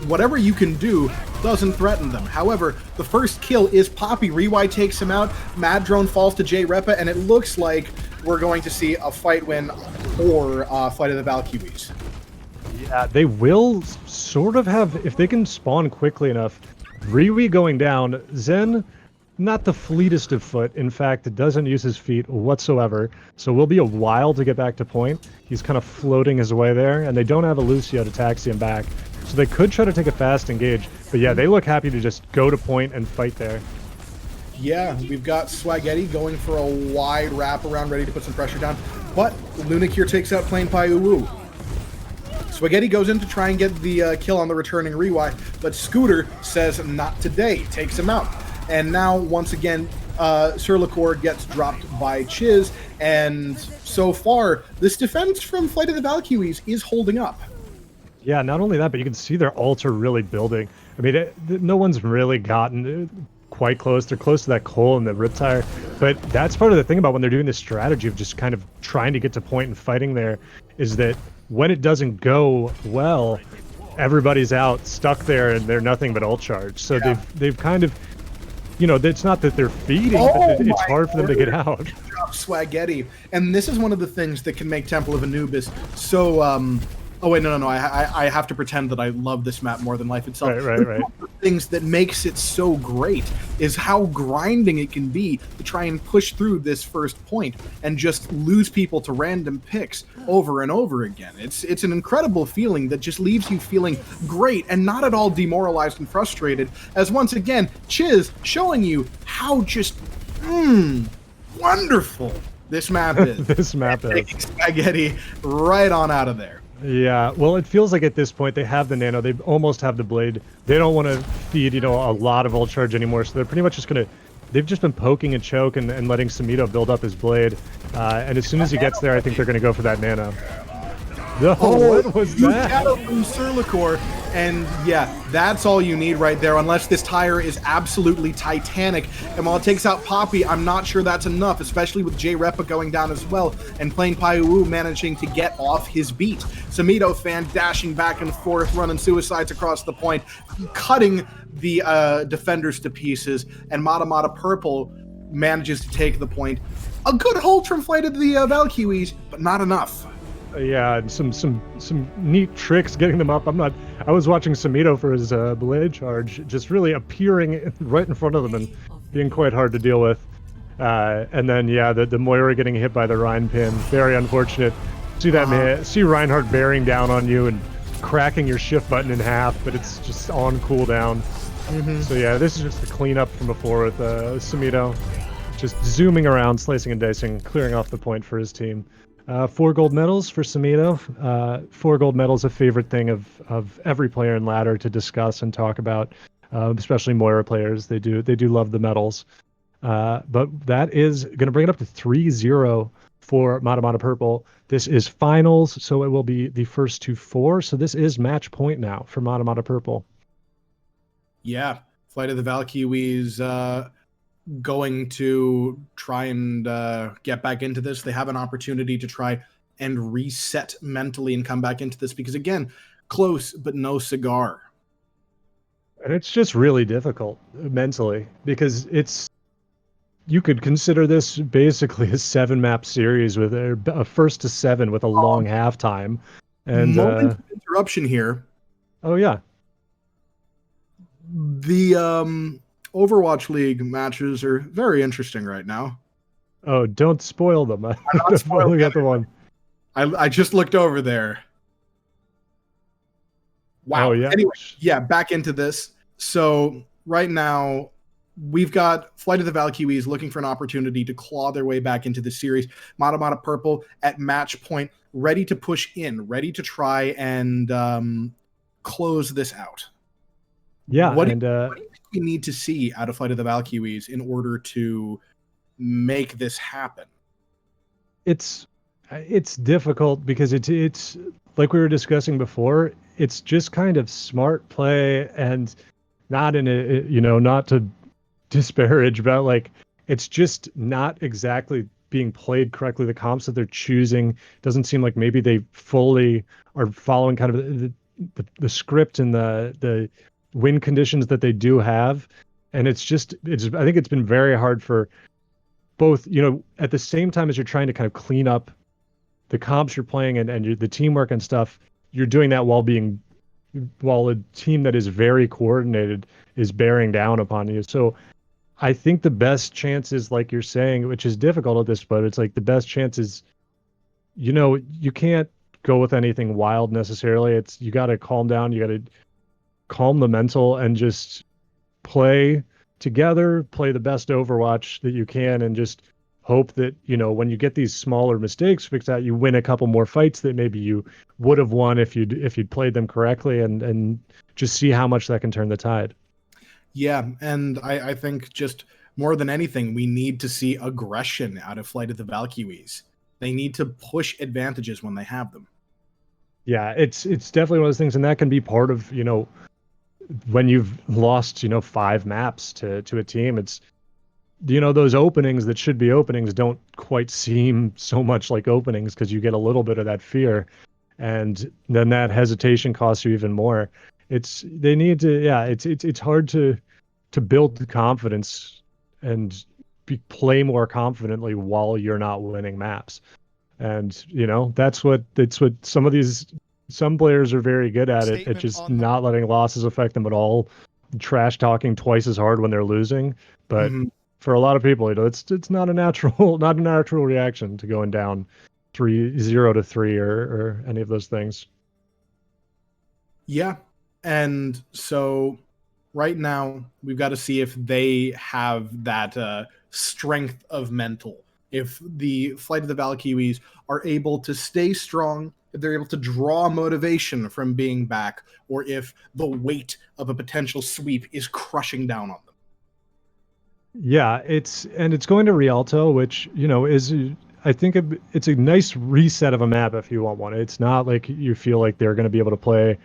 Whatever you can do doesn't threaten them. However, the first kill is Poppy. Rewy takes him out. Mad Drone falls to J-Repa, and it looks like we're going to see a fight win for Flight of the Valkiwis. Yeah, they will sort of have, if they can spawn quickly enough. Rewy going down. Zen, not the fleetest of foot. In fact, doesn't use his feet whatsoever. So will be a while to get back to point. He's kind of floating his way there, and they don't have a Lucio to taxi him back. So they could try to take a fast engage, but yeah, they look happy to just go to point and fight there. Yeah, we've got Swaghetti going for a wide wraparound, ready to put some pressure down, but Lunacare takes out Plain Paiuwu. Swaghetti goes in to try and get the kill on the returning Rewy, but Scooter says not today, takes him out. And now, once again, Surlicor gets dropped by Chiz, and so far, this defense from Flight of the Valkiwis is holding up. Yeah, not only that, but you can see their ults are really building. I mean, no one's really gotten quite close. They're close to that Cole and the Riptire, but that's part of the thing about when they're doing this strategy of just kind of trying to get to point and fighting there, is that when it doesn't go well, everybody's out, stuck there, and they're nothing but ult charge. So yeah, they've kind of, it's not that they're feeding, but it's hard for them to get out. Drop Swaghetti, and this is one of the things that can make Temple of Anubis so oh wait, no. I have to pretend that I love this map more than life itself. Right. One of the things that makes it so great is how grinding it can be to try and push through this first point and just lose people to random picks over and over again. It's an incredible feeling that just leaves you feeling great and not at all demoralized and frustrated, as once again, Chiz showing you how just wonderful this map is. This map is. Taking Spaghetti right on out of there. Yeah, well, it feels like at this point they have the nano, they almost have the blade. They don't want to feed, a lot of ult charge anymore, so they're pretty much just they've just been poking and choke and letting Sumito build up his blade. And as soon as he gets there, I think they're going to go for that nano. What was that? Shadow from Surlicor, and yeah, that's all you need right there, unless this tire is absolutely titanic. And while it takes out Poppy, I'm not sure that's enough, especially with J-Repa going down as well, and Plain Paiuwu managing to get off his beat. Sumito Fan dashing back and forth, running suicides across the point, cutting the defenders to pieces, and Mada Purple manages to take the point. A good hold from Flight of the Valkiwis, but not enough. Yeah, and some neat tricks getting them up. I was watching Sumito for his blade charge, just really appearing right in front of them and being quite hard to deal with. And then yeah, the Moira getting hit by the Rhine pin, very unfortunate. See Reinhardt bearing down on you and cracking your shift button in half, but it's just on cooldown. So yeah, this is just the cleanup from before with Sumito just zooming around, slicing and dicing, clearing off the point for his team. 4 gold medals for Sumito. 4 gold medals, a favorite thing of every player in ladder to discuss and talk about, especially Moira players. They do love the medals. But that is going to bring it up to 3-0 for Mada Purple. This is finals, so it will be the first to 4. So this is match point now for Mada Purple. Yeah, Flight of the Valkiwis going to try and get back into this. They have an opportunity to try and reset mentally and come back into this because, again, close but no cigar. And it's just really difficult mentally because you could consider this basically a 7-map series with a first to 7 with a long halftime. And moment of interruption here. Oh yeah. The Overwatch League matches are very interesting right now. Oh, don't spoil them. I'm not spoiling the one. I just looked over there. Wow. Oh, yeah. Anyway, yeah, back into this. So right now, we've got Flight of the Valkiwis looking for an opportunity to claw their way back into the series. Mada Purple at match point, ready to push in, ready to try and close this out. Yeah, what do you think we need to see out of Flight of the Valkiwis in order to make this happen? It's difficult because it's like we were discussing before. It's just kind of smart play and not in a not to disparage, but like it's just not exactly being played correctly. The comps that they're choosing doesn't seem like maybe they fully are following kind of the script and the win conditions that they do have. And I think it's been very hard for both, at the same time as you're trying to kind of clean up the comps you're playing and the teamwork and stuff, you're doing that while a team that is very coordinated is bearing down upon you. So I think the best chance is, like you're saying, which is difficult at this, but it's like the best chance is, you can't go with anything wild necessarily. You got to calm down. You got to calm the mental and just play together, play the best Overwatch that you can, and just hope that, when you get these smaller mistakes fixed out, you win a couple more fights that maybe you would have won if you'd played them correctly, and just see how much that can turn the tide. Yeah, and I think just more than anything, we need to see aggression out of Flight of the Valkiwis. They need to push advantages when they have them. Yeah, it's definitely one of those things, and that can be part of, when you've lost, 5 maps to a team. It's, those openings that should be openings don't quite seem so much like openings because you get a little bit of that fear, and then that hesitation costs you even more. It's hard to build the confidence and play more confidently while you're not winning maps. And that's what some players are very good at it. It's just not letting losses affect them at all. Trash talking twice as hard when they're losing, but for a lot of people, it's not a natural reaction to going down 0-3 or any of those things. Yeah, and so right now we've got to see if they have that strength of mental. If the Flight of the Valkiwis are able to stay strong, if they're able to draw motivation from being back, or if the weight of a potential sweep is crushing down on them. Yeah, it's going to Rialto, which, is, I think it's a nice reset of a map if you want one. It's not like you feel like they're going to be able to play.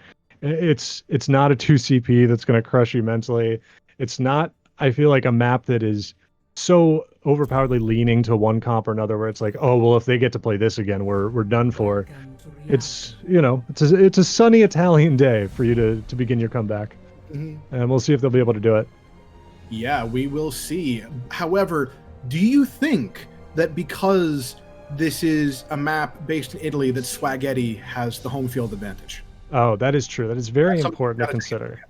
It's not a 2CP that's going to crush you mentally. It's not, I feel like, a map that is so overpoweredly leaning to one comp or another where it's like, oh, well, if they get to play this again, we're done for. It's, it's a sunny Italian day for you to begin your comeback. And we'll see if they'll be able to do it. Yeah, we will see. However, do you think that because this is a map based in Italy that Swaghetti has the home field advantage? Oh, that is true. That is very important to consider.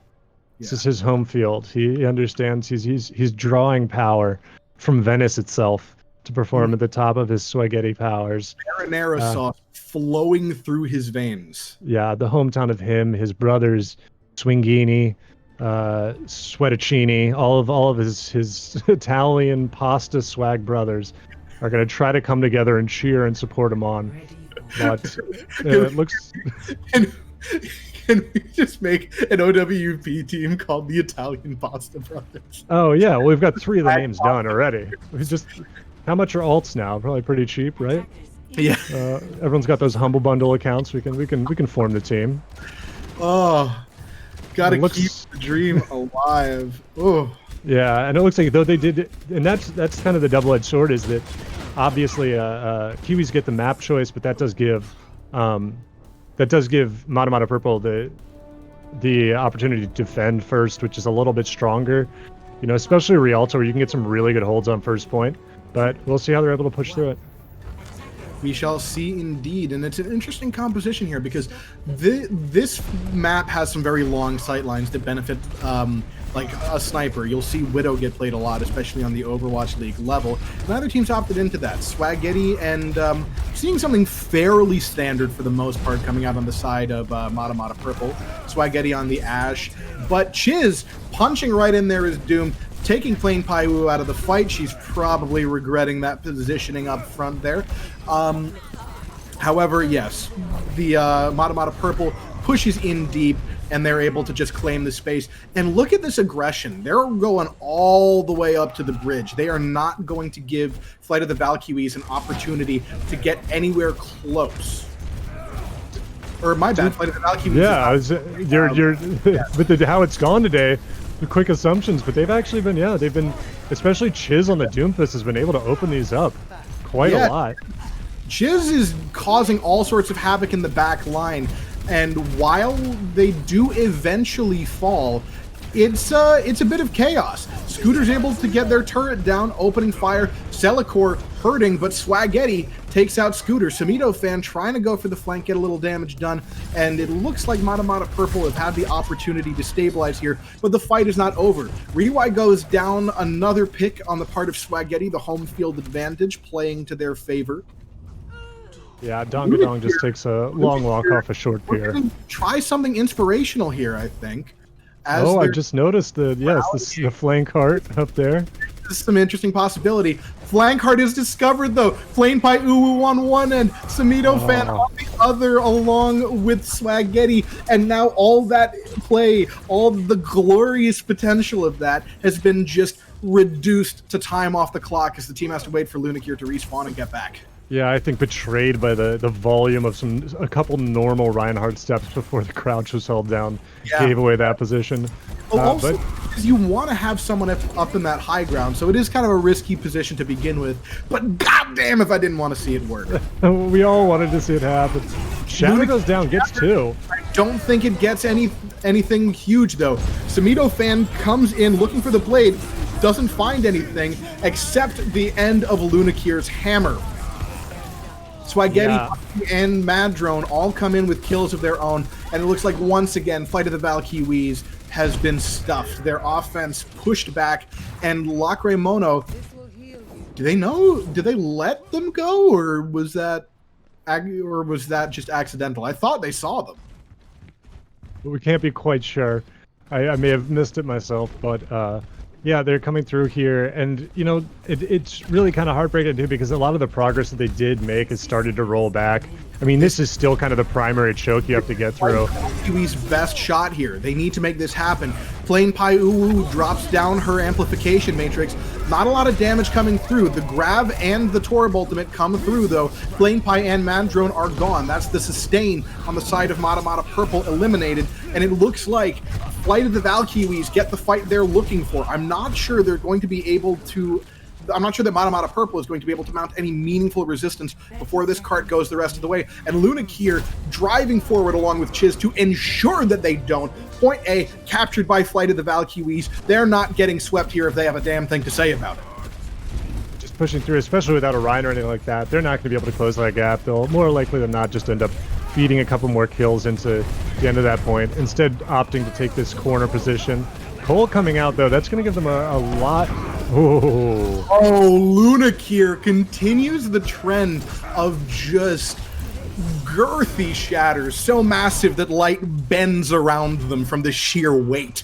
This is his home field. He understands he's drawing power from Venice itself to perform at the top of his Swaghetti powers. Marinara sauce flowing through his veins. Yeah, the hometown of him, his brothers, Swingini, Sweatacini, all of his Italian pasta swag brothers are going to try to come together and cheer and support him on. But it looks. Can we just make an OWP team called the Italian Pasta Brothers? Oh yeah, well, we've got 3 of the names done already. We just, how much are alts now? Probably pretty cheap, right? Yeah. Everyone's got those humble bundle accounts. We can form the team. Oh, gotta keep the dream alive. Oh. Yeah, and it looks like though they did, and that's kind of the double-edged sword, is that obviously Kiwis get the map choice, but that does give Mada Purple the opportunity to defend first, which is a little bit stronger, you know, especially Rialto, where you can get some really good holds on first point. But we'll see how they're able to push through it. We shall see indeed, and it's an interesting composition here because this map has some very long sight lines that benefit like a sniper. You'll see Widow get played a lot, especially on the Overwatch League level. Neither team's opted into that. Swaggetti and seeing something fairly standard for the most part coming out on the side of Mada Purple. Swaggetti on the Ashe, but Chiz punching right in there is doomed. Taking Plain Paiwu out of the fight. She's probably regretting that positioning up front there. However, yes, the Mada Purple pushes in deep, and they're able to just claim the space. And look at this aggression. They're going all the way up to the bridge. They are not going to give Flight of the Valkiwis an opportunity to get anywhere close. Or my bad, Flight of the Valkiwis. Yeah, with how it's gone today. Quick assumptions, but they've actually been, especially Chiz on the Doomfist has been able to open these up quite a lot. Chiz is causing all sorts of havoc in the back line, and while they do eventually fall, it's a bit of chaos. Scooter's able to get their turret down, opening fire. Celicor hurting, but Swaggetti takes out Scooter. Samito fan trying to go for the flank, get a little damage done, and it looks like Mada Purple have had the opportunity to stabilize here, but the fight is not over. Rewai goes down, another pick on the part of Swaggetti, the home field advantage playing to their favor. Yeah, Dongadong just takes a long walk off a short pier. Try something inspirational here, I think. I just noticed the flank heart up there. This is some interesting possibility. Flank heart is discovered though. Plain Pie Uwu on one end, Samito fan on the other, along with Swaggetti, and now all that play, all the glorious potential of that has been just reduced to time off the clock as the team has to wait for Lunakier to respawn and get back. Yeah, I think betrayed by the volume of a couple normal Reinhardt steps before the crouch was held down, gave away that position. Also, because you want to have someone up in that high ground, so it is kind of a risky position to begin with. But goddamn, if I didn't want to see it work. We all wanted to see it happen. Shadow goes down, gets 2. I don't think it gets anything huge though. Samito fan comes in looking for the blade, doesn't find anything except the end of Lunakier's hammer. Swaggetti and Madrone all come in with kills of their own, and it looks like once again Flight of the Valkiwis has been stuffed. Their offense pushed back, and Lacre Mono, do they let them go, or was that just accidental? I thought they saw them. We can't be quite sure. I may have missed it myself, but yeah, they're coming through here, and you know it's really kind of heartbreaking too, because a lot of the progress that they did make has started to roll back. I mean, this is still kind of the primary choke you have to get through. Kiwi's best shot here. They need to make this happen. Plain Pai Uwu drops down her amplification matrix. Not a lot of damage coming through. The grab and the Torb ultimate come through though. Plain Pai and Mandrone are gone. That's the sustain on the side of Mada Purple eliminated, and it looks like Flight of the Valkiwis get the fight they're looking for. I'm not sure they're going to be able to. I'm not sure that Mada Purple is going to be able to mount any meaningful resistance before this cart goes the rest of the way. And Lunakier driving forward along with Chiz to ensure that they don't. Point A, captured by Flight of the Valkiwis. They're not getting swept here if they have a damn thing to say about it. Just pushing through, especially without a Rhine or anything like that. They're not going to be able to close that gap. They'll more likely than not just end up feeding a couple more kills into the end of that point. Instead, opting to take this corner position. Cole coming out, though, that's going to give them a lot. Oh, Lunakier continues the trend of just girthy shatters, so massive that light bends around them from the sheer weight.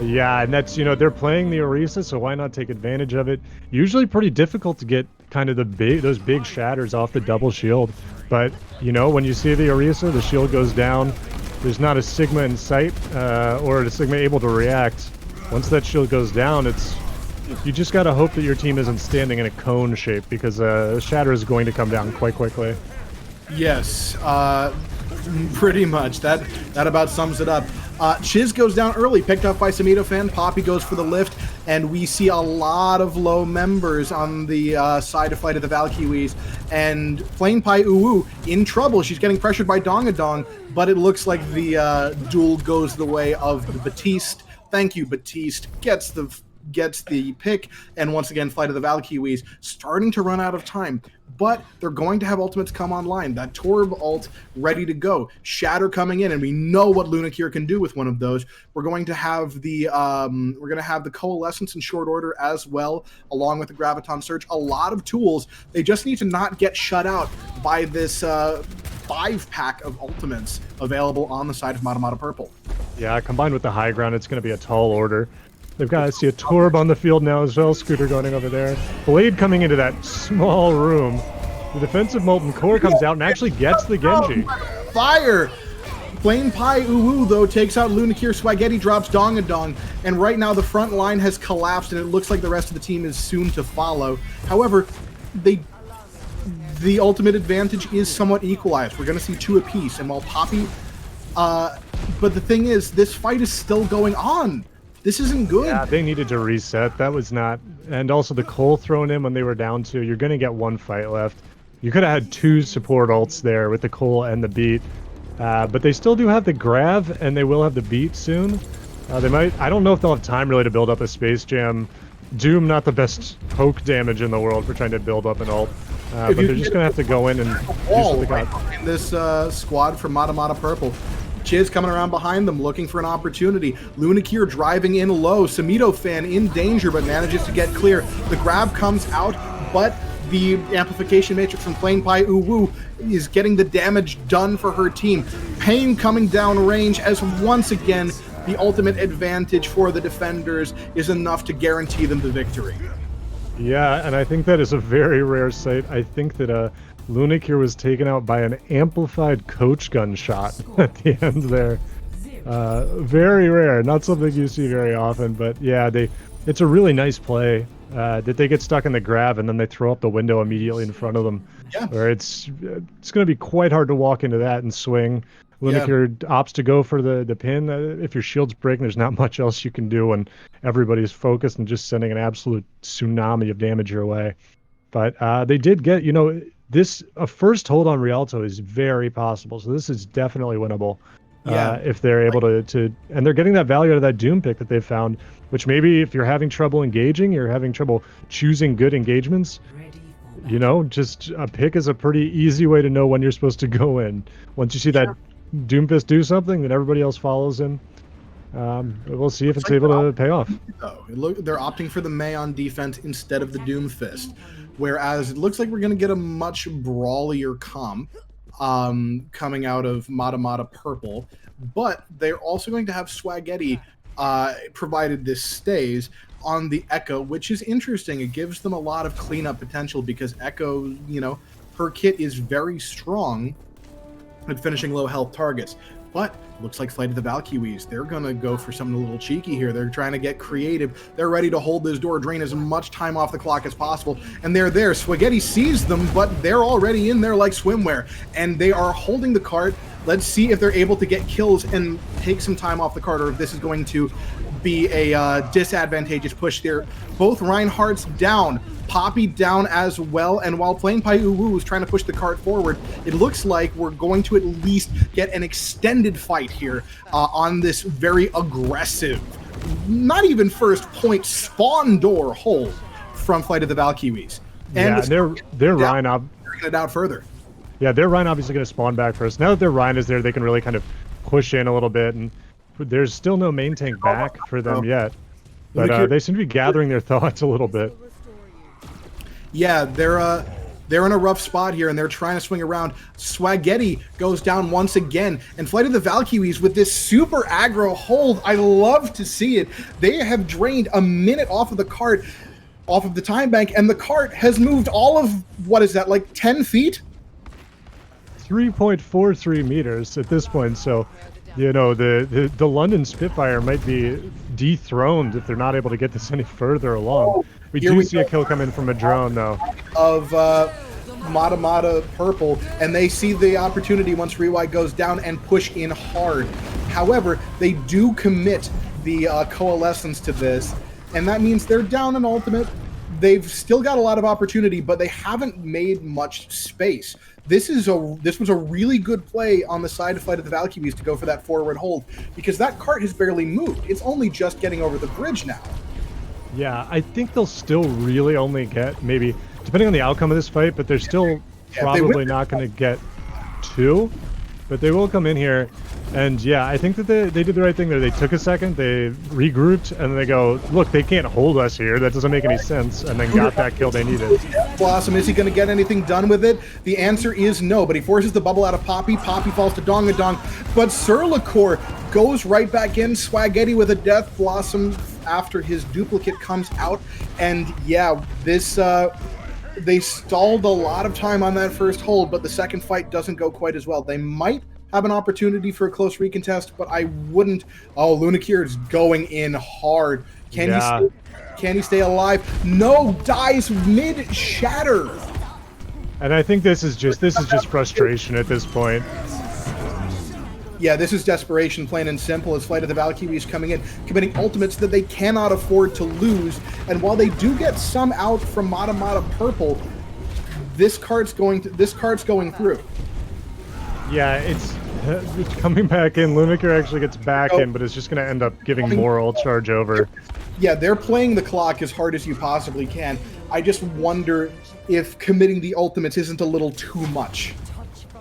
Yeah, and that's, they're playing the Orisa, so why not take advantage of it? Usually pretty difficult to get kind of those big shatters off the double shield. But, when you see the Orisa, the shield goes down. There's not a Sigma in sight, or a Sigma able to react. Once that shield goes down, you just gotta hope that your team isn't standing in a cone shape, because shatter is going to come down quite quickly. Yes, pretty much. That about sums it up. Chiz goes down early, picked up by Samito Fan. Poppy goes for the lift, and we see a lot of low members on the side of Flight of the Valkiwis. And Flame Pie Uwu in trouble. She's getting pressured by Dongadong, but it looks like the duel goes the way of the Batiste. Thank you, Batiste. Gets the pick, and once again, Flight of the Valkiwis starting to run out of time. But they're going to have ultimates come online. That Torb ult ready to go. Shatter coming in, and we know what Lunakir can do with one of those. We're going to have the Coalescence in short order as well, along with the Graviton Surge. A lot of tools. They just need to not get shut out by this 5-pack of ultimates available on the side of Mada Purple. Yeah, combined with the high ground, it's going to be a tall order. They've got to see a Torb on the field now as well. Scooter going over there. Blade coming into that small room. The defensive Molten Core comes out and actually gets the Genji. Fire! Flame Pie Uwu, though, takes out Lunakir. Swaghetti drops Dongadong. And right now the front line has collapsed, and it looks like the rest of the team is soon to follow. However, the ultimate advantage is somewhat equalized. We're going to see 2 apiece. And while Poppy... but the thing is, this fight is still going on. This isn't good. Yeah, they needed to reset. That was not... And also the Cole thrown in when they were down 2. You're going to get 1 fight left. You could have had 2 support ults there with the Cole and the Beat. But they still do have the Grav, and they will have the Beat soon. They might... I don't know if they'll have time really to build up a Space Jam. Doom, not the best poke damage in the world for trying to build up an ult. But they're just going to have to go in and do what they got. Behind this squad from Mada Purple. Chiz coming around behind them, looking for an opportunity. Lunakir driving in low. Samito Fan in danger, but manages to get clear. The grab comes out, but the amplification matrix from Flame Pie Uwu is getting the damage done for her team. Pain coming down range as once again, the ultimate advantage for the defenders is enough to guarantee them the victory. Yeah, and I think that is a very rare sight. I think that Lunakir was taken out by an amplified coach gun shot at the end there. Very rare, not something you see very often, but yeah, it's a really nice play that they get stuck in the grab and then they throw up the window immediately in front of them. Yeah. Where it's going to be quite hard to walk into that and swing. Lunakir opts to go for the pin. If your shield's breaking, there's not much else you can do when everybody's focused and just sending an absolute tsunami of damage your way. But they did get, a first hold on Rialto is very possible. So this is definitely winnable. If they're able to, and they're getting that value out of that Doom pick that they found, which maybe if you're having trouble engaging, you're having trouble choosing good engagements, just a pick is a pretty easy way to know when you're supposed to go in. Once you see that Doom Fist do something, then everybody else follows him. We'll see if it's able to pay off. They're opting for the Mei on defense instead of the Doom Fist, whereas it looks like we're going to get a much brawlier comp coming out of Mada Purple, but they're also going to have Swaghetti, provided this stays, on the Echo, which is interesting. It gives them a lot of cleanup potential because Echo, her kit is very strong at finishing low health targets. But looks like Flight of the Valkiwis, they're going to go for something a little cheeky here. They're trying to get creative. They're ready to hold this door, drain as much time off the clock as possible. And they're there. Swaghetti sees them, but they're already in there like swimwear. And they are holding the cart. Let's see if they're able to get kills and take some time off the cart, or if this is going to be a disadvantageous push there. Both Reinhardt's down. Poppy down as well, and while Flame Pie Uwu is trying to push the cart forward, it looks like we're going to at least get an extended fight here on this very aggressive, not even first point, spawn door hold from Flight of the Valkiwis. And their Rhine it out further. Yeah, their Rhine obviously going to spawn back first. Now that their Rhine is there, they can really kind of push in a little bit, and there's still no main tank back for them yet. But they seem to be gathering their thoughts a little bit. Yeah, They're in a rough spot here, and they're trying to swing around. Swaghetti goes down once again, and Flight of the Valkiwis with this super aggro hold. I love to see it. They have drained a minute off of the cart, off of the time bank, and the cart has moved all of, what is that, like 10 feet? 3.43 meters at this point, so the London Spitfire might be dethroned if they're not able to get this any further along. We do see a kill come in from a drone, though. Of Mada Purple, and they see the opportunity once Rewind goes down and push in hard. However, they do commit the Coalescence to this, and that means they're down an ultimate. They've still got a lot of opportunity, but they haven't made much space. This was a really good play on the side of Flight of the Valkyries to go for that forward hold, because that cart has barely moved. It's only just getting over the bridge now. Yeah, I think they'll still really only get maybe, depending on the outcome of this fight, but they're still probably not going to get 2. But they will come in here, and yeah, I think that they did the right thing there. They took a second, they regrouped, and they go, look, they can't hold us here. That doesn't make any sense, and then got that kill they needed. Blossom, is he going to get anything done with it? The answer is no, but he forces the bubble out of Poppy. Poppy falls to Dongadong, but Surlikor goes right back in. Swaghetti with a Death Blossom after his duplicate comes out, and yeah, this... they stalled a lot of time on that first hold, but the second fight doesn't go quite as well. They might have an opportunity for a close recontest, but I wouldn't. Oh, Lunakir is going in hard. Can he stay alive? No, dies mid-shatter. And I think this is just frustration at this point. Yeah, this is desperation, plain and simple, as Flight of the Valkyries coming in, committing ultimates that they cannot afford to lose. And while they do get some out from Mada Purple, this cart's going through. Yeah, it's coming back in. Lunakir actually gets back in, but it's just going to end up giving more ult charge over. Yeah, they're playing the clock as hard as you possibly can. I just wonder if committing the ultimates isn't a little too much.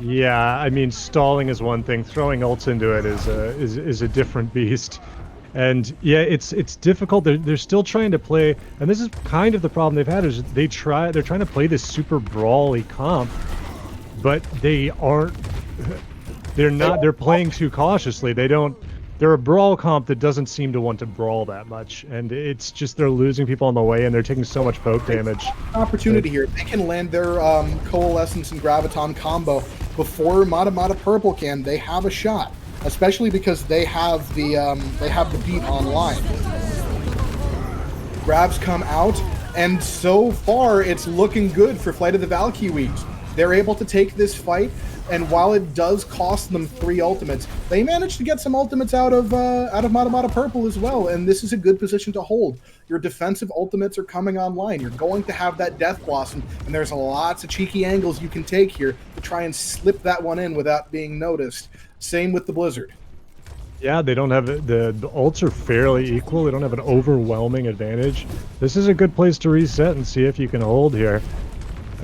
Yeah, I mean, stalling is one thing. Throwing ults into it is a different beast. And yeah, it's difficult. They're still trying to play, and this is kind of the problem they've had, is they're trying to play this super brawly comp, but they aren't. They're playing too cautiously. They're a brawl comp that doesn't seem to want to brawl that much, and it's just they're losing people on the way, and they're taking so much poke damage. Opportunity here. They can land their Coalescence and Graviton combo before Mada Purple can. They have a shot, especially because they have the beat online. Grabs come out, and so far it's looking good for Flight of the Valkyries. They're able to take this fight, and while it does cost them 3 ultimates, they managed to get some ultimates out of Mada Purple as well, and this is a good position to hold. Your defensive ultimates are coming online. You're going to have that Death Blossom, and there's lots of cheeky angles you can take here to try and slip that one in without being noticed. Same with the Blizzard. Yeah, they don't have the ults are fairly equal. They don't have an overwhelming advantage. This is a good place to reset and see if you can hold here.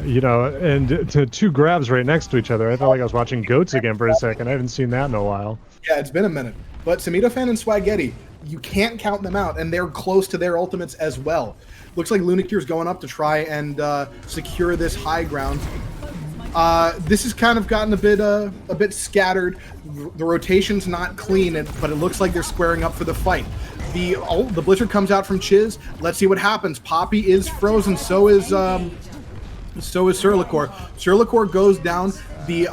You know, and to 2 grabs right next to each other. I felt like I was watching goats again for a second. I haven't seen that in a while. Yeah, it's been a minute. But Samito-fan and Swaghetti, you can't count them out, and they're close to their ultimates as well. Looks like Lunakir's going up to try and secure this high ground. This has kind of gotten a bit scattered. The rotation's not clean, but it looks like they're squaring up for the fight. The Blizzard comes out from Chiz. Let's see what happens. Poppy is frozen. So is Surlikor. Surlikor goes down. The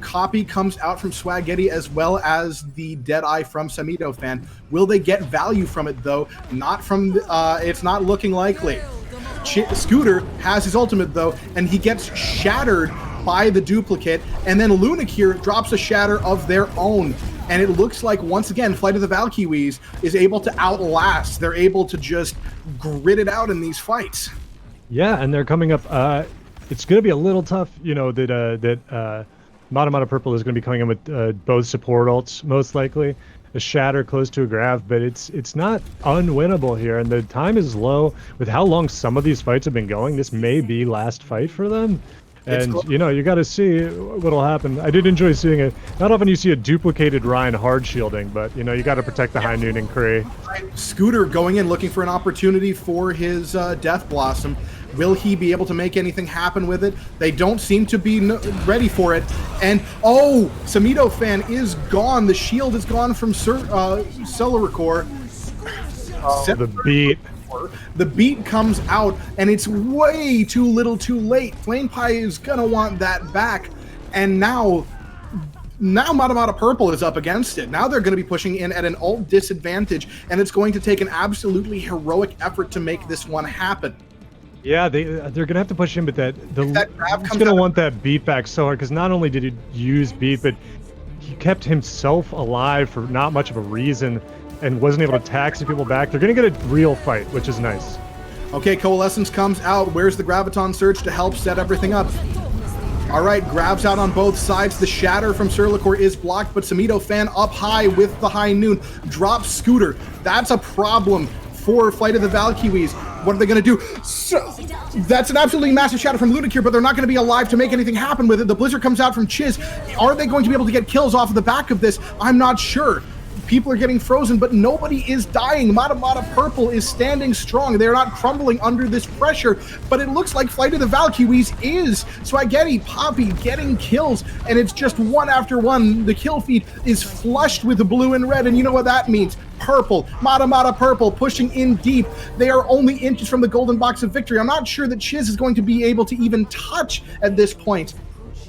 copy comes out from Swaghetti as well as the Deadeye from Samito-fan. Will they get value from it, though? Not from... it's not looking likely. Scooter has his ultimate, though, and he gets shattered by the duplicate, and then Lunakir drops a shatter of their own. And it looks like, once again, Flight of the Valkyries is able to outlast. They're able to just grit it out in these fights. Yeah, and they're coming up... it's going to be a little tough, you know, that Mada Purple is going to be coming in with both support ults, most likely. A shatter close to a grab, but it's not unwinnable here, and the time is low. With how long some of these fights have been going, this may be last fight for them. And, you know, you got to see what'll happen. I did enjoy seeing it. Not often you see a duplicated Ryan hard shielding, but, you know, you got to protect the High Noon and Kree. Scooter going in looking for an opportunity for his Death Blossom. Will he be able to make anything happen with it? They don't seem to be ready for it. And, oh, Samido fan is gone. The shield is gone from Celericor. The beat. The beat comes out, and it's way too little too late. Flame Pie is going to want that back. And now Mada Purple is up against it. Now they're going to be pushing in at an ult disadvantage, and it's going to take an absolutely heroic effort to make this one happen. Yeah, they're going to have to push in, but that grab he's comes going to out want that beat back so hard, because not only did he use beat, but he kept himself alive for not much of a reason and wasn't able to taxi people back. They're going to get a real fight, which is nice. Okay, Coalescence comes out. Where's the Graviton Surge to help set everything up? All right, grabs out on both sides. The Shatter from Celericor is blocked, but Samido fan up high with the High Noon. Drops Scooter. That's a problem for Flight of the Valkiwis. What are they going to do? So, that's an absolutely massive shatter from Ludicure, but they're not going to be alive to make anything happen with it. The Blizzard comes out from Chiz. Are they going to be able to get kills off of the back of this? I'm not sure. People are getting frozen, but nobody is dying. Mada Purple is standing strong. They're not crumbling under this pressure, but it looks like Flight of the Valkiwis is. Swaghetti, Poppy getting kills, and it's just one after one. The kill feed is flushed with the blue and red, and you know what that means. Purple, Mada Purple pushing in deep. They are only inches from the golden box of victory. I'm not sure that Chiz is going to be able to even touch at this point.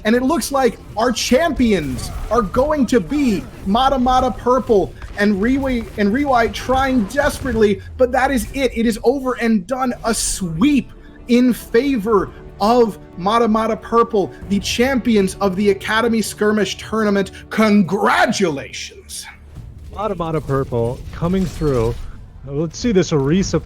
And it looks like our champions are going to be Mada Purple and Rewhite trying desperately, but that is it. It is over and done. A sweep in favor of Mada Purple, the champions of the Academy Skirmish tournament. Congratulations. Mada Purple coming through. Let's see this Orisa